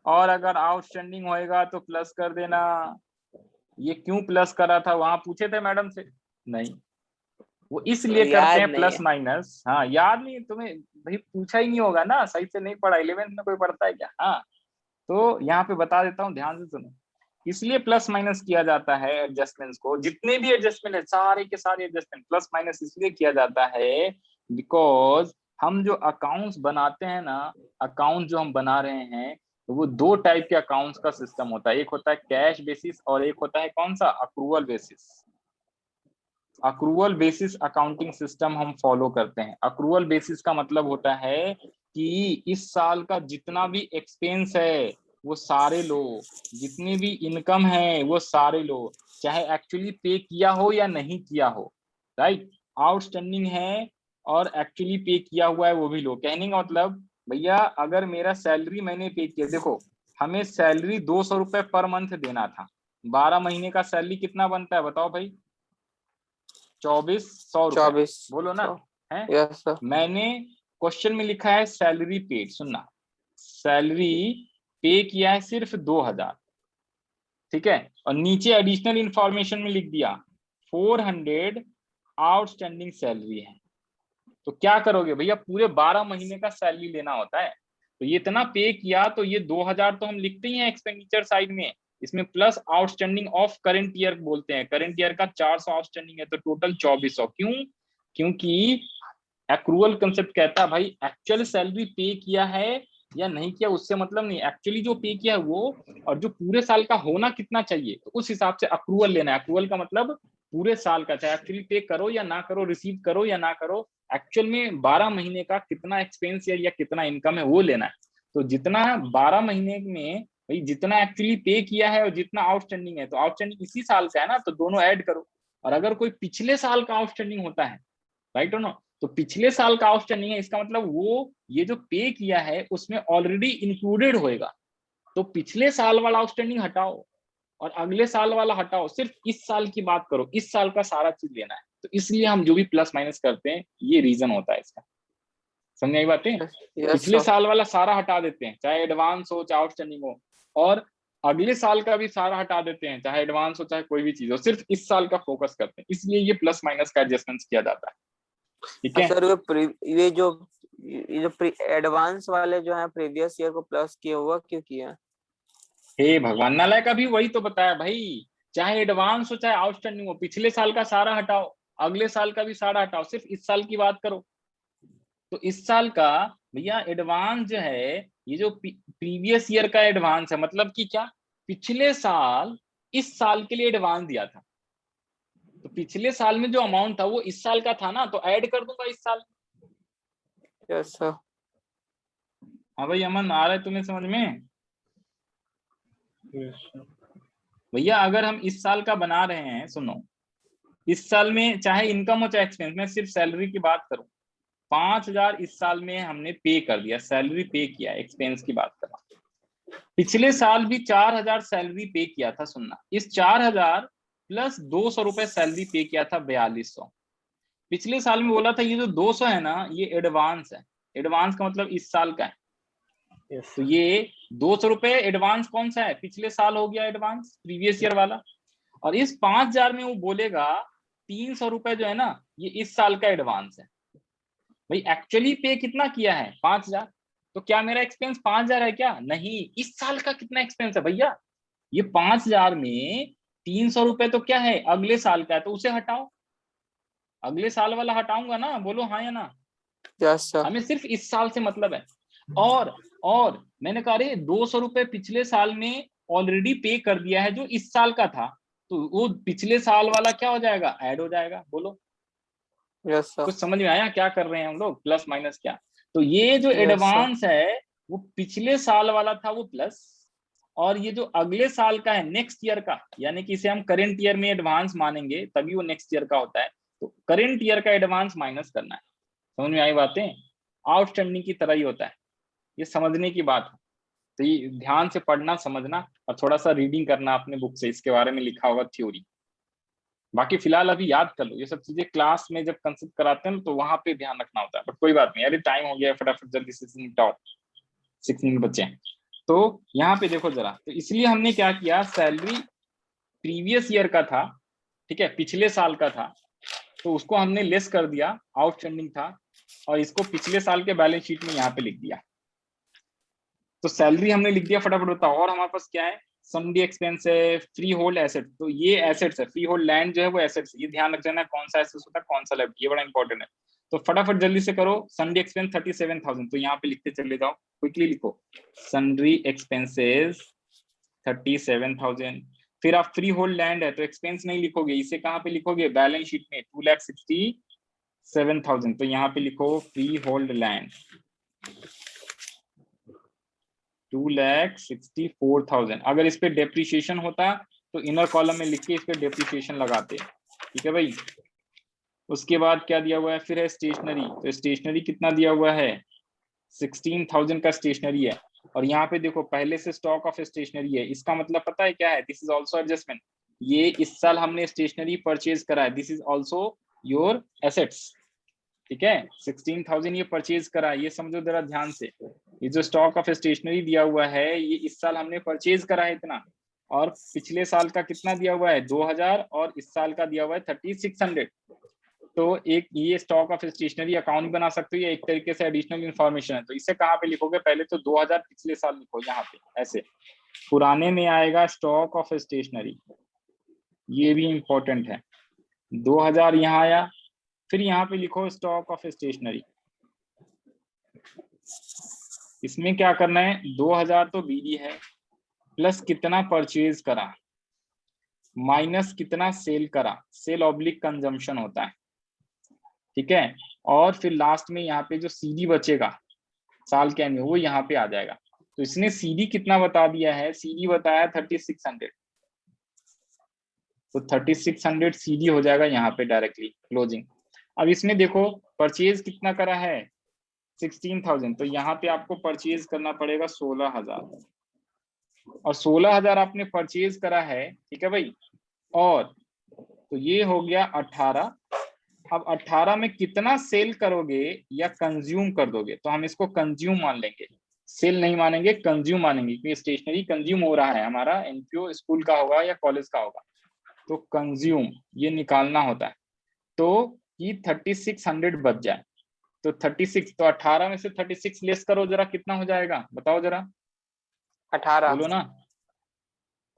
और अगर आउटस्टैंडिंग होएगा तो प्लस कर देना। ये क्यों प्लस करा था, वहां पूछे थे मैडम से? नहीं, वो इसलिए करते याद हैं नहीं प्लस है। माइनस। हाँ, याद नहीं तुम्हें, भाई पूछा ही नहीं होगा ना, सही से नहीं पढ़ा, 11th में कोई पढ़ता है क्या? हाँ, तो यहाँ पे बता देता हूँ, ध्यान से सुनो। इसलिए प्लस माइनस किया जाता है एडजस्टमेंट्स को, जितने भी एडजस्टमेंट है सारे के सारे एडजस्टमेंट प्लस माइनस इसलिए किया जाता है बिकॉज हम जो अकाउंट्स बनाते हैं ना, अकाउंट जो हम बना रहे हैं, तो वो दो टाइप के अकाउंट्स का सिस्टम होता है, एक होता है कैश बेसिस और एक होता है कौन सा, accrual basis. Accrual basis accounting system हम फॉलो करते हैं। अक्रूवल बेसिस का मतलब होता है कि इस साल का जितना भी एक्सपेंस है वो सारे लो, जितनी भी इनकम है वो सारे लो, चाहे एक्चुअली पे किया हो या नहीं किया हो, राइट। आउटस्टैंडिंग है और एक्चुअली पे किया हुआ है वो भी लो। कहने का मतलब भैया अगर मेरा सैलरी मैंने पे किया, देखो हमें सैलरी 200 रुपए पर मंथ देना था, 12 महीने का सैलरी कितना बनता है बताओ भाई? 2400 रुपए, 24। बोलो ना, है। Yes sir. मैंने क्वेश्चन में लिखा है सैलरी पेड, सुनना, सैलरी पे किया है सिर्फ 2000, ठीक है, और नीचे एडिशनल इंफॉर्मेशन में लिख दिया 400 आउटस्टैंडिंग सैलरी है। तो क्या करोगे भैया, पूरे 12 महीने का सैलरी लेना होता है, तो ये इतना पे किया, तो ये 2000 तो हम लिखते ही हैं एक्सपेंडिचर साइड में, इसमें plus outstanding of current year बोलते हैं, करंट ईयर का 400 आउटस्टैंडिंग है, तो टोटल 2400। क्यों? क्योंकि एक्रूअल कंसेप्ट कहता है भाई एक्चुअल सैलरी पे किया है या नहीं किया उससे मतलब नहीं, एक्चुअली जो पे किया है वो, और जो पूरे साल का होना कितना चाहिए, तो उस हिसाब से अक्रूवल लेना है। अक्रूवल का मतलब पूरे साल का, चाहे एक्चुअली पे करो या ना करो, रिसीव करो या ना करो, एक्चुअल में 12 महीने का कितना एक्सपेंस या कितना इनकम है वो लेना है। तो जितना 12 महीने में भाई जितना एक्चुअली पे किया है और जितना आउटस्टैंडिंग है, तो आउटस्टैंडिंग इसी साल का है ना, तो दोनों ऐड करो। और अगर कोई पिछले साल का आउटस्टैंडिंग होता है, राइट और नो, तो पिछले साल का आउटस्टैंडिंग है, इसका मतलब वो ये जो पे किया है उसमें ऑलरेडी इंक्लूडेड होएगा, तो पिछले साल वाला आउटस्टैंडिंग हटाओ और अगले साल वाला हटाओ, सिर्फ इस साल की बात करो, इस साल का सारा चीज लेना है। तो इसलिए हम जो भी प्लस माइनस करते हैं ये रीजन होता है इसका। समझ आई बातें? यस पिछले सर। साल वाला सारा हटा देते हैं, चाहे एडवांस हो चाहे आउटस्टैंडिंग हो, और अगले साल का भी सारा हटा देते हैं, चाहे एडवांस हो चाहे कोई भी चीज हो, सिर्फ इस साल का फोकस करते हैं, इसलिए ये प्लस माइनस का एडजस्टमेंट किया जाता है, ठीक है। सर ये जो एडवांस वाले जो है प्रीवियस ईयर को प्लस किया हुआ क्यों किया? हे भगवान, नालायक का भी वही तो बताया भाई, चाहे एडवांस हो चाहे आउटस्टैंडिंग हो, पिछले साल का सारा हटाओ, अगले साल का भी सारा हटाओ, सिर्फ इस साल की बात करो। तो इस साल का भैया एडवांस जो है, ये जो प्रीवियस ईयर का एडवांस है, मतलब कि क्या, पिछले साल इस साल के लिए एडवांस दिया था, तो पिछले साल में जो अमाउंट था वो इस साल का था ना, तो ऐड कर दूंगा इस साल। Yes sir. हाँ भाई अमन, आ रहा है तुम्हें समझ में? भैया अगर हम इस साल का बना रहे हैं, सुनो, इस साल में चाहे इनकम हो चाहे एक्सपेंस, मैं सिर्फ सैलरी की बात करूं, 5000 इस साल में हमने पे कर दिया, सैलरी पे किया, एक्सपेंस की बात कर रहा हूं। पिछले साल भी 4000 सैलरी पे किया था, सुनना, इस 4000 प्लस 200 रुपए सैलरी पे किया था, 4200। पिछले साल में बोला था ये जो 200 है ना ये एडवांस है, एडवांस का मतलब इस साल का है, तो ये 200 रुपए एडवांस कौन सा है, पिछले साल हो गया एडवांस, प्रीवियस ईयर वाला। और इस 5000 में वो बोलेगा 300 रुपए जो है ना ये इस साल का एडवांस है। भाई एक्चुअली पे कितना किया है, 5000, तो क्या मेरा एक्सपेंस 5000 है क्या? नहीं, इस साल का कितना एक्सपेंस है भैया, ये 5000 में 300 रुपए तो क्या है, अगले साल का है, तो उसे हटाओ, अगले साल वाला हटाऊंगा ना, बोलो हाँ या ना। Yes sir. हमें सिर्फ इस साल से मतलब है। और मैंने कहा रे 200 रुपए पिछले साल में ऑलरेडी पे कर दिया है जो इस साल का था, तो वो पिछले साल वाला क्या हो जाएगा, ऐड हो जाएगा। बोलो यस सर। कुछ समझ में आया क्या कर रहे हैं हम लोग, प्लस माइनस क्या। तो ये जो Yes, एडवांस है वो पिछले साल वाला था वो प्लस, और ये जो अगले साल का है नेक्स्ट ईयर का, यानी कि इसे हम करेंट ईयर में एडवांस मानेंगे तभी वो नेक्स्ट ईयर का होता है, तो करेंट ईयर का एडवांस माइनस करना है। समझ में आई बातें, आउटस्टैंडिंग की तरह ही होता है, ये समझने की बात है। तो ये ध्यान से पढ़ना समझना और थोड़ा सा रीडिंग करना अपने बुक से, इसके बारे में लिखा होगा थ्योरी। बाकी फिलहाल अभी याद कर लो ये सब चीजें, क्लास में जब कंसेप्ट कराते हैं तो वहां पे ध्यान रखना होता है। बट कोई बात नहीं, अरे टाइम हो गया, फटाफट जल्दी से निपटाओ, 6 मिनट बचे हैं। तो यहाँ पे देखो जरा, तो इसलिए हमने क्या किया, सैलरी प्रीवियस ईयर का था, ठीक है, पिछले साल का था, तो उसको हमने लेस कर दिया, आउटस्टैंडिंग था, और इसको पिछले साल के बैलेंस शीट में यहाँ पे लिख दिया। तो सैलरी हमने लिख दिया, फटाफट बताओ। और हमारे पास क्या है, सन्डी एक्सपेंस है, फ्री होल्ड एसेट, तो ये एसेट्स है, फ्री होल्ड लैंड जो है वो एसेट्स, ये ध्यान रख लेना कौन सा एसेट्स होता है कौन सा लायबिलिटी, ये बड़ा इंपॉर्टेंट है। तो फटाफट जल्दी से करो, सन्डी एक्सपेंस 37,000, तो यहाँ पे लिखते चले जाओ, क्विकली लिखो, सन्ड्री एक्सपेंसेस 37,000। फिर आप फ्री होल्ड लैंड है तो एक्सपेंस नहीं लिखोगे, इसे कहाँ पे लिखोगे, बैलेंस शीट में 2,67,000, तो यहाँ पे लिखो फ्री होल्ड लैंड 2,64,000। अगर इस पे डेप्रिसिएशन होता तो इनर कॉलम में लिख के इस पे डेप्रिसिएशन लगाते, ठीक है भाई। उसके बाद क्या दिया हुआ है, फिर है स्टेशनरी, तो स्टेशनरी कितना दिया हुआ है, 16,000 का स्टेशनरी है। और यहाँ पे देखो पहले से स्टॉक ऑफ स्टेशनरी है, इसका मतलब पता है क्या है, दिस इज ऑल्सो एडजस्टमेंट, ये इस साल हमने स्टेशनरी परचेज करा है, this is also your assets, ठीक है। 16,000 ये परचेज करा है, ये समझो जरा ध्यान से, ये जो स्टॉक ऑफ स्टेशनरी दिया हुआ है ये इस साल हमने परचेज करा है इतना, और पिछले साल का कितना दिया हुआ है 2,000, और इस साल का दिया हुआ है 3,600। तो एक ये स्टॉक ऑफ स्टेशनरी अकाउंट बना सकते हो, ये एक तरीके से एडिशनल इंफॉर्मेशन है। तो इसे कहाँ पे लिखोगे, पहले तो 2,000 पिछले साल लिखो यहाँ पे, ऐसे पुराने में आएगा स्टॉक ऑफ स्टेशनरी, ये भी इंपॉर्टेंट है। 2,000 यहाँ आया, फिर यहाँ पे लिखो स्टॉक ऑफ स्टेशनरी, इसमें क्या करना है, 2,000 तो बीडी है, प्लस कितना परचेज करा, माइनस कितना सेल करा, सेल ऑब्लिक कंजम्पशन होता है, ठीक है। और फिर लास्ट में यहाँ पे जो सीडी बचेगा साल के एंड में वो यहाँ पे आ जाएगा। तो इसने सीडी कितना बता दिया है, सीडी बताया 3,600, तो 3,600 सीडी हो जाएगा यहाँ पे डायरेक्टली क्लोजिंग। अब इसमें देखो परचेज कितना करा है 16,000, तो यहाँ पे आपको परचेज करना पड़ेगा 16,000, और 16,000 आपने परचेज करा है, ठीक है भाई। और तो ये हो गया 18। अब 18 में कितना सेल करोगे या कंज्यूम कर दोगे, तो हम इसको कंज्यूम मान लेंगे, सेल नहीं मानेंगे, कंज्यूम मानेंगे, क्योंकि स्टेशनरी कंज्यूम हो रहा है हमारा, एनपीओ स्कूल का होगा या कॉलेज का होगा, तो कंज्यूम ये निकालना होता है। तो ये 3,600 बच जाए, तो 36, तो 18 में से 36 लेस करो जरा, कितना हो जाएगा बताओ जरा, 18 बोलो ना,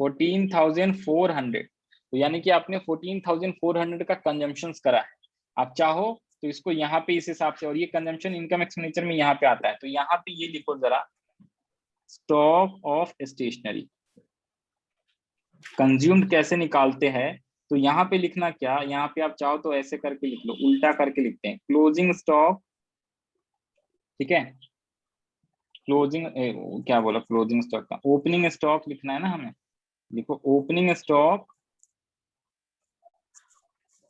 14,400। तो यानी कि आपने 14,400 का कंजम्पशन करा है। आप चाहो तो इसको यहाँ पे इस हिसाब से, और ये कंजम्पशन इनकम एक्सपेंडिचर में यहाँ पे आता है, तो यहाँ पे ये लिखो जरा, स्टॉक ऑफ स्टेशनरी कंज्यूम्ड कैसे निकालते हैं, तो यहाँ पे लिखना क्या, यहाँ पे आप चाहो तो ऐसे करके लिख लो, उल्टा करके लिखते हैं, क्लोजिंग स्टॉक, ठीक है, क्लोजिंग क्या बोला, क्लोजिंग स्टॉक का ओपनिंग स्टॉक लिखना है ना हमें, लिखो opening stock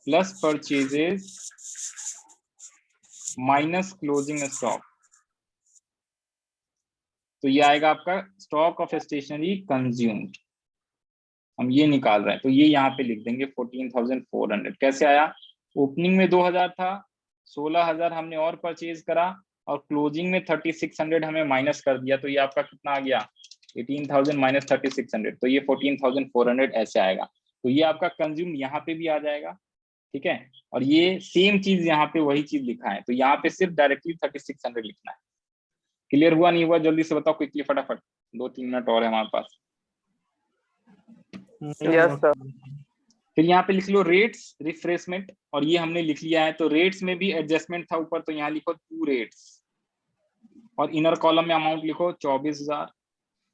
plus purchases minus closing stock, तो ये आएगा आपका स्टॉक ऑफ स्टेशनरी कंज्यूम्ड, हम ये निकाल रहे हैं, तो ये यहाँ पे लिख देंगे 14,400। कैसे आया, ओपनिंग में 2,000 था, 16,000 हमने और परचेज करा, और क्लोजिंग में 3,600 हमें माइनस कर दिया, तो ये आपका कितना आ गया 18,000 माइनस 3,600, तो ये 14,400 ऐसे आएगा। तो ये आपका कंज्यूम यहाँ पे भी आ जाएगा, ठीक है, और ये सेम चीज यहाँ पे वही चीज लिखा है, तो यहाँ पे सिर्फ डायरेक्टली 3,600 लिखना है। क्लियर हुआ नहीं हुआ, जल्दी से बताओ क्विकली, फटाफट, 2-3 मिनट और है हमारे पास। Yes sir. फिर यहाँ पे लिख लो रेट्स रिफ्रेशमेंट, और ये हमने लिख लिया है, तो रेट्स में भी एडजस्टमेंट था ऊपर, तो यहाँ लिखो 2 रेट्स, और इनर कॉलम में अमाउंट लिखो 24,000।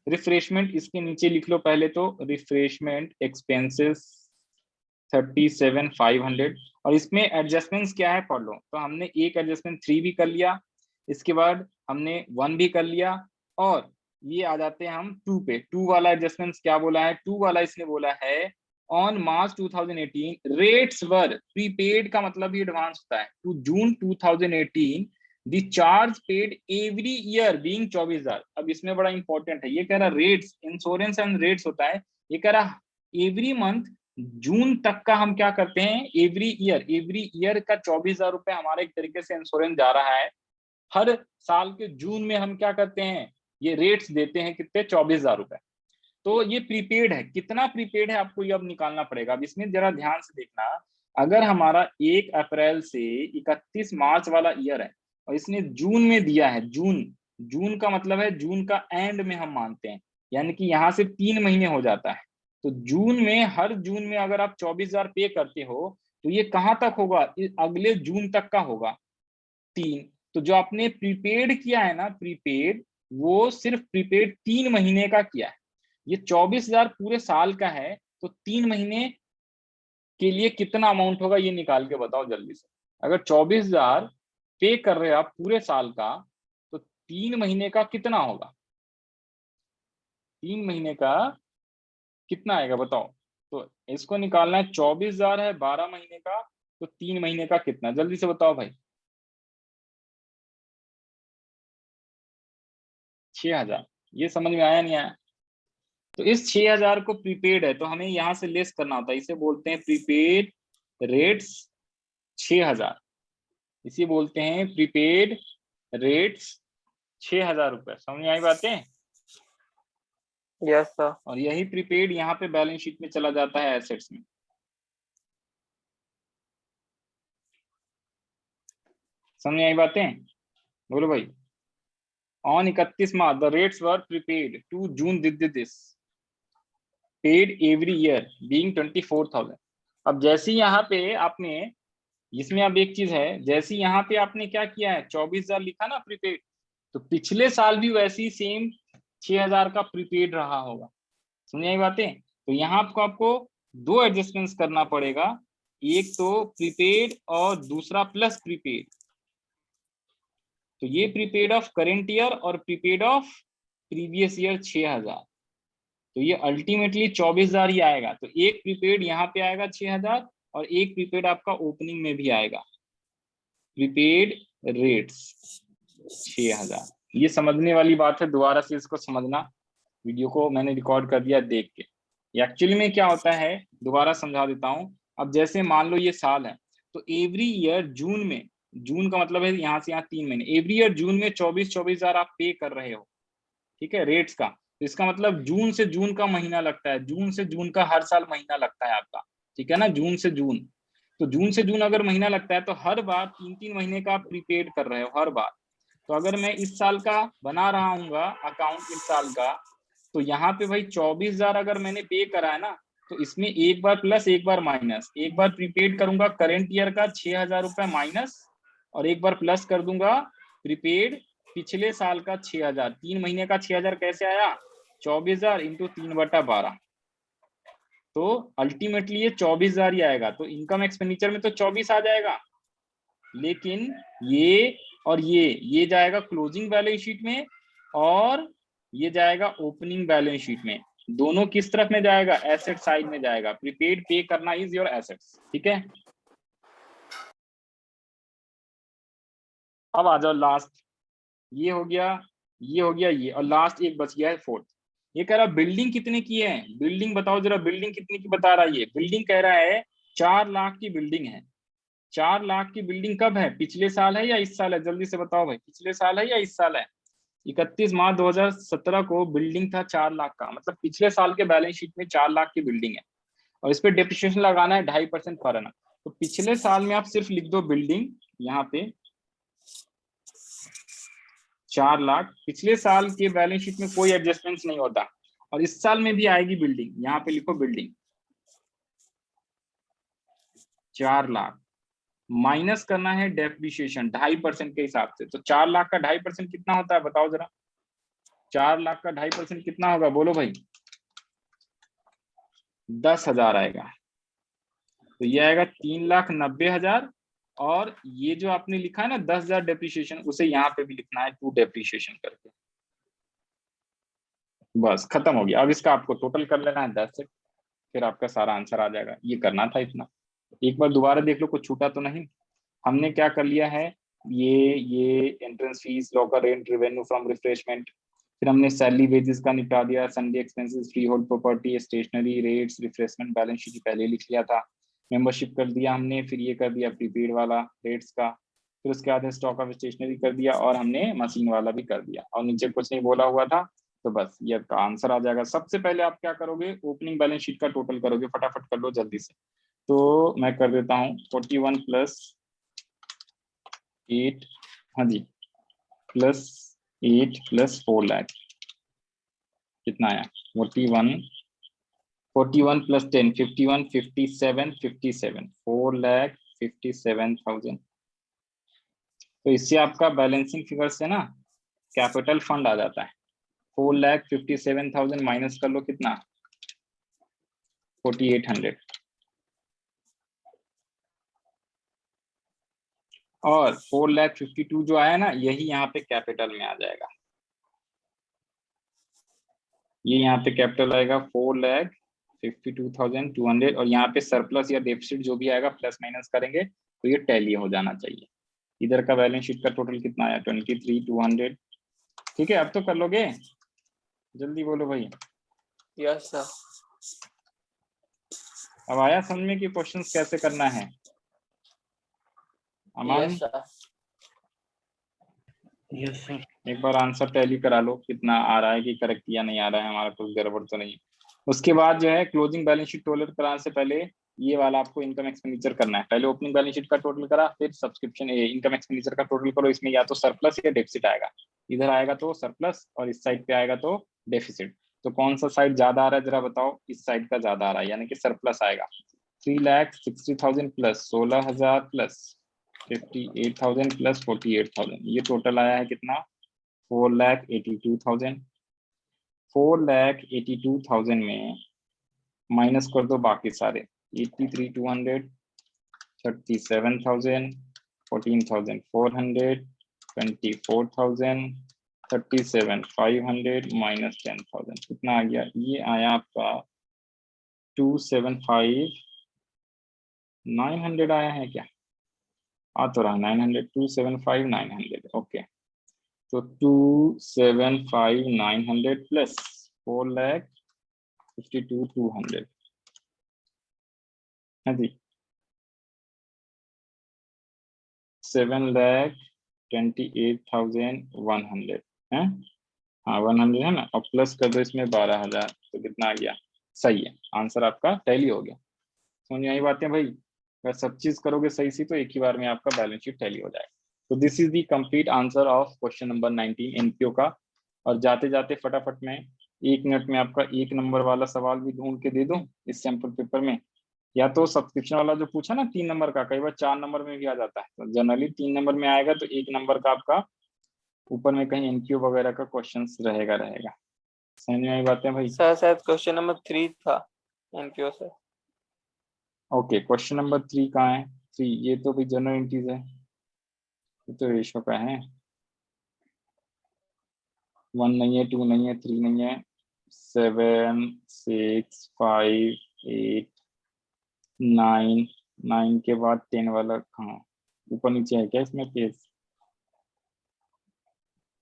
रिफ्रेशमेंट इसके नीचे लिख लो पहले, तो रिफ्रेशमेंट एक्सपेंसेस 37,500, और इसमें एडजस्टमेंट्स क्या है पढ़ लो। तो हमने एक एडजस्टमेंट 3 भी कर लिया, इसके बाद हमने 1 भी कर लिया, और ये आ जाते हैं हम 2 पे। 2 वाला एडजस्टमेंट्स क्या बोला है, 2 वाला इसने बोला है on March 2018 rates were prepaid, का मतलब ही एडवांस होता है, to June 2018 the charge paid every year being 24,000। अब इसमें बड़ा इंपॉर्टेंट है, ये कह रहा रेट्स, इंश्योरेंस एंड रेट्स होता है, ये कह रहा एवरी मंथ जून तक का हम क्या करते हैं, एवरी ईयर का 24,000 रुपए हमारा एक तरीके से इंश्योरेंस जा रहा है। हर साल के जून में हम क्या करते हैं, ये रेट्स देते हैं कितने, 24,000 रुपए। तो ये प्रीपेड है, कितना प्रीपेड है आपको ये अब निकालना पड़ेगा। अब इसमें जरा ध्यान से देखना, अगर हमारा 1 अप्रैल से 31 मार्च वाला ईयर है और इसने जून में दिया है, जून का मतलब है जून का एंड में हम मानते हैं, यानी कि यहाँ से 3 महीने हो जाता है। तो जून में, हर जून में अगर आप 24,000 पे करते हो तो ये कहाँ तक होगा, अगले जून तक का होगा 3। तो जो आपने प्रीपेड किया है ना, प्रीपेड, वो सिर्फ प्रीपेड 3 महीने का किया है। ये 24,000 पूरे साल का है, तो 3 महीने के लिए कितना अमाउंट होगा ये निकाल के बताओ जल्दी से। अगर 24,000 पे कर रहे हो आप पूरे साल का, तो 3 महीने का कितना होगा, 3 महीने का कितना आएगा बताओ। तो इसको निकालना है, 24,000 है 12 महीने का, तो 3 महीने का कितना, जल्दी से बताओ भाई। 6,000। ये समझ में आया नहीं आया। तो इस 6,000 को प्रीपेड है तो हमें यहां से लेस करना होता है, इसे बोलते हैं प्रीपेड रेट्स 6,000, इसे बोलते हैं प्रीपेड रेट्स 6,000 रुपए। समझ में आई बातें। Yes sir. और यही प्रीपेड यहाँ पे बैलेंस शीट में चला जाता है एसेट्स में। समझ में आई बातें, बोलो भाई। On 31 March the rates were prepaid to June this paid every year being 24,000। अब जैसे यहाँ पे आपने, इसमें अब एक चीज है, जैसे यहाँ पे आपने क्या किया है 24,000 लिखा ना प्रीपेड, तो पिछले साल भी वैसे ही सेम 6,000 का प्रीपेड रहा होगा। समझ आई बातें। तो यहाँ आपको 2 एडजस्टमेंट्स करना पड़ेगा, एक तो प्रीपेड और दूसरा प्लस प्रीपेड। तो ये प्रीपेड ऑफ करेंट ईयर और प्रीपेड ऑफ प्रीवियस ईयर 6,000, तो ये अल्टीमेटली 24,000 ही आएगा। तो एक प्रीपेड यहाँ पे आएगा 6,000 और एक प्रीपेड आपका ओपनिंग में भी आएगा, प्रीपेड रेट्स 6,000। ये समझने वाली बात है, दोबारा से इसको समझना, वीडियो को मैंने रिकॉर्ड कर दिया देख के। एक्चुअली में क्या होता है, दोबारा समझा देता हूँ। अब जैसे मान लो ये साल है, तो एवरी ईयर जून में, जून का मतलब है यहाँ से यहाँ 3 महीने, एवरी ईयर जून में 24,000 आप पे कर रहे हो, ठीक है, रेट्स का। तो इसका मतलब जून से जून का महीना लगता है, जून से जून का हर साल महीना लगता है आपका, ठीक है ना, जून से जून। तो जून से जून अगर महीना लगता है तो हर बार 3-3 महीने का आप प्रीपेड कर रहे हो हर बार। तो अगर मैं इस साल का बना रहा हूँ अकाउंट इस साल का, तो यहाँ पे भाई 24,000 अगर मैंने पे करा है ना, तो इसमें एक बार प्लस एक बार माइनस, एक बार प्रीपेड करूंगा करेंट ईयर का 6,000 रुपए माइनस, और एक बार प्लस कर दूंगा प्रीपेड पिछले साल का 6,000। 3 महीने का 6,000 कैसे आया, 24,000 इंटू 3/12, तो अल्टीमेटली ये 24,000 ही आएगा। तो इनकम एक्सपेंडिचर में तो 24 आ जाएगा, लेकिन ये और ये जाएगा क्लोजिंग बैलेंस शीट में और ये जाएगा ओपनिंग बैलेंस शीट में। दोनों किस तरफ में जाएगा, एसेट साइड में जाएगा। प्रीपेड पे करना इज योर एसेट्स, ठीक है। अब आ जाओ लास्ट, ये हो गया, ये हो गया, ये, और लास्ट एक बच गया है फोर्थ। ये कह रहा बिल्डिंग कितने की है, बिल्डिंग बताओ जरा, बिल्डिंग कितने की बता रहा है ये। बिल्डिंग कह रहा है 4 लाख की बिल्डिंग है। 4 लाख की बिल्डिंग कब है, पिछले साल है या इस साल है, जल्दी से बताओ भाई, पिछले साल है या इस साल है। 31 मार्च 2017 को बिल्डिंग था 4 लाख का, मतलब पिछले साल के बैलेंस शीट में 4 लाख की बिल्डिंग है, और इस पे डेप्रिसिएशन लगाना है 2.5% पर annum। तो पिछले साल में आप सिर्फ लिख दो बिल्डिंग, यहाँ पे 4 लाख, पिछले साल के बैलेंस शीट में कोई एडजस्टमेंट नहीं होता, और इस साल में भी आएगी बिल्डिंग, यहाँ पे लिखो बिल्डिंग 4 लाख, माइनस करना है डेप्रिसिएशन 2.5% के हिसाब से। तो 4 लाख का 2.5% कितना होता है बताओ जरा, 4 लाख का 2.5% कितना होगा बोलो भाई? 10,000 आएगा। तो ये आएगा 3,90,000। और ये जो आपने लिखा है ना 10,000 डेप्रिसिएशन, उसे यहाँ पे भी लिखना है 2 डेप्रिसिएशन करके। बस खत्म हो गया। अब इसका आपको टोटल कर लेना है 10 से, फिर आपका सारा आंसर आ जाएगा। ये करना था इतना। एक बार दोबारा देख लो, कुछ छूटा तो नहीं। हमने क्या कर लिया है, ये entrance fees, locker rent, revenue from refreshment, फिर हमने सैलरी वेजेस का निपटा दिया, Sunday expenses, freehold property, stationery, rates, refreshment, balance sheet पहले लिख लिया था। मेंबरशिप कर दिया हमने, फिर ये कर दिया प्रीपेड वाला रेट्स का, फिर उसके बाद स्टॉक ऑफ स्टेशनरी कर दिया, और हमने मशीन वाला भी कर दिया, और नीचे कुछ नहीं बोला हुआ था। तो बस ये आपका आंसर आ जाएगा। सबसे पहले आप क्या करोगे, ओपनिंग बैलेंस शीट का टोटल करोगे, फटाफट कर लो जल्दी से। तो मैं कर देता हूँ 41 + 8, हाँ जी, +8 + 4 लाख कितना आया? 41 + 10 51 57 57 4,57,000। तो इससे आपका बैलेंसिंग फिगर से ना कैपिटल फंड आ जाता है। 4,57,000 माइनस कर लो कितना, 4,800। और 4,52,000 जो आया ना, यही यहाँ पे कैपिटल में आ जाएगा। ये यहाँ पे कैपिटल आएगा 4,52,200, और यहाँ पे सरप्लस या डेफिसिट जो भी आएगा प्लस माइनस करेंगे तो ये टैली हो जाना चाहिए। इधर का बैलेंस शीट का टोटल कितना आया, 23,200। ठीक है, अब तो कर लोगे, जल्दी बोलो भाई। Yes sir. अब आया समझ में कि क्वेश्चंस कैसे करना है? अमन, यस सर। Yes sir. एक बार आंसर टैली करा लो, कितना आ रहा है कि करेक्ट या नहीं आ रहा है, हमारा कुछ गड़बड़ तो नहीं। उसके बाद जो है क्लोजिंग बैलेंस शीट टोटल कराने से पहले ये वाला आपको इनकम एक्सपेंडिचर करना है। पहले ओपनिंग बैलेंस शीट का टोटल करा, फिर सब्सक्रिप्शन इनकम एक्सपेंडिचर का टोटल करो। इसमें या तो सरप्लस या डेफिसिट आएगा। इधर आएगा तो सरप्लस, और इस साइड पे आएगा तो डेफिसिट। तो कौन सा साइड ज्यादा आ रहा है जरा बताओ? इस साइड का ज्यादा आ रहा है, यानी कि सरप्लस आएगा। 3,60,000 + 16,000 + 58,000 + 48,000, ये टोटल आया है कितना, 4,82,000। 4,82,000 में माइनस कर दो बाकी सारे, 83,200, 37,000, 14,400, 24,000, 37,500 माइनस 10,000 कितना आ गया? ये आया आपका 275,900 आया है क्या? आ तो रहा 900, 275,900। ओके, तो 275,900 + 4,52,200, हाँ जी, 7,28,100 है। हाँ 100 है ना, और प्लस कर दो इसमें 12,000, तो कितना आ गया? सही है, आंसर आपका टैली हो गया। समझ में आई बातें भाई? अगर सब चीज करोगे सही से तो एक ही बार में आपका बैलेंस शीट टैली हो जाएगा। तो this is the complete answer of question number 19 NPO का। और जाते जाते फटाफट में 1 मिनट में आपका 1 नंबर वाला सवाल भी ढूंढ के दे दूं इस सैंपल पेपर में। या तो सब्सक्रिप्शन वाला जो पूछा ना 3 नंबर का, कई बार 4 नंबर में भी आ जाता है, तो जनरली 3 नंबर में आएगा, तो 1 नंबर का आपका ऊपर में कहीं एनक्यू वगैरह का क्वेश्चंस रहेगा। समझ में आई बातें भाई? सर शायद क्वेश्चन नंबर 3 था NPO sir. Okay, question number 3 कहाँ है? 3 ये तो भी जनरल एंट्रीज है, ये तो रेशो का है। 1 नहीं है, 2 नहीं है, 3 नहीं है, 7 6 5 8 9, 9 के बाद 10 वाला कहाँ? ऊपर नीचे है क्या इसमें पेज?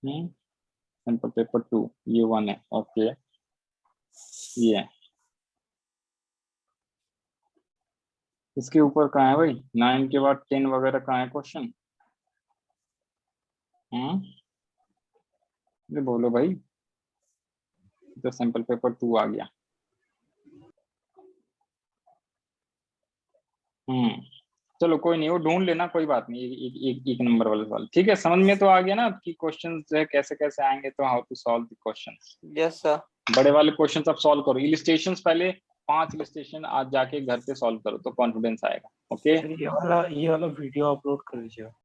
सैंपल पेपर 2, ये 1 है। ओके, ये है। इसके ऊपर कहाँ है भाई? 9 के बाद 10 वगैरह कहाँ है क्वेश्चन? ये बोलो भाई, तो सैंपल पेपर 2 आ गया। चलो कोई नहीं, वो ढूंढ लेना, कोई बात नहीं। एक नंबर वाला सवाल ठीक है, समझ में तो आ गया ना कि क्वेश्चन जो है कैसे कैसे आएंगे, तो how to solve the questions. Yes sir. बड़े वाले क्वेश्चंस अब सॉल्व करो, इलिस्ट्रेशंस पहले 5 इलिस्ट्रेशन आज जाके घर पे सॉल्व करो तो कॉन्फिडेंस आएगा। ओके, सर ये वाला वीडियो अपलोड कर दीजिए।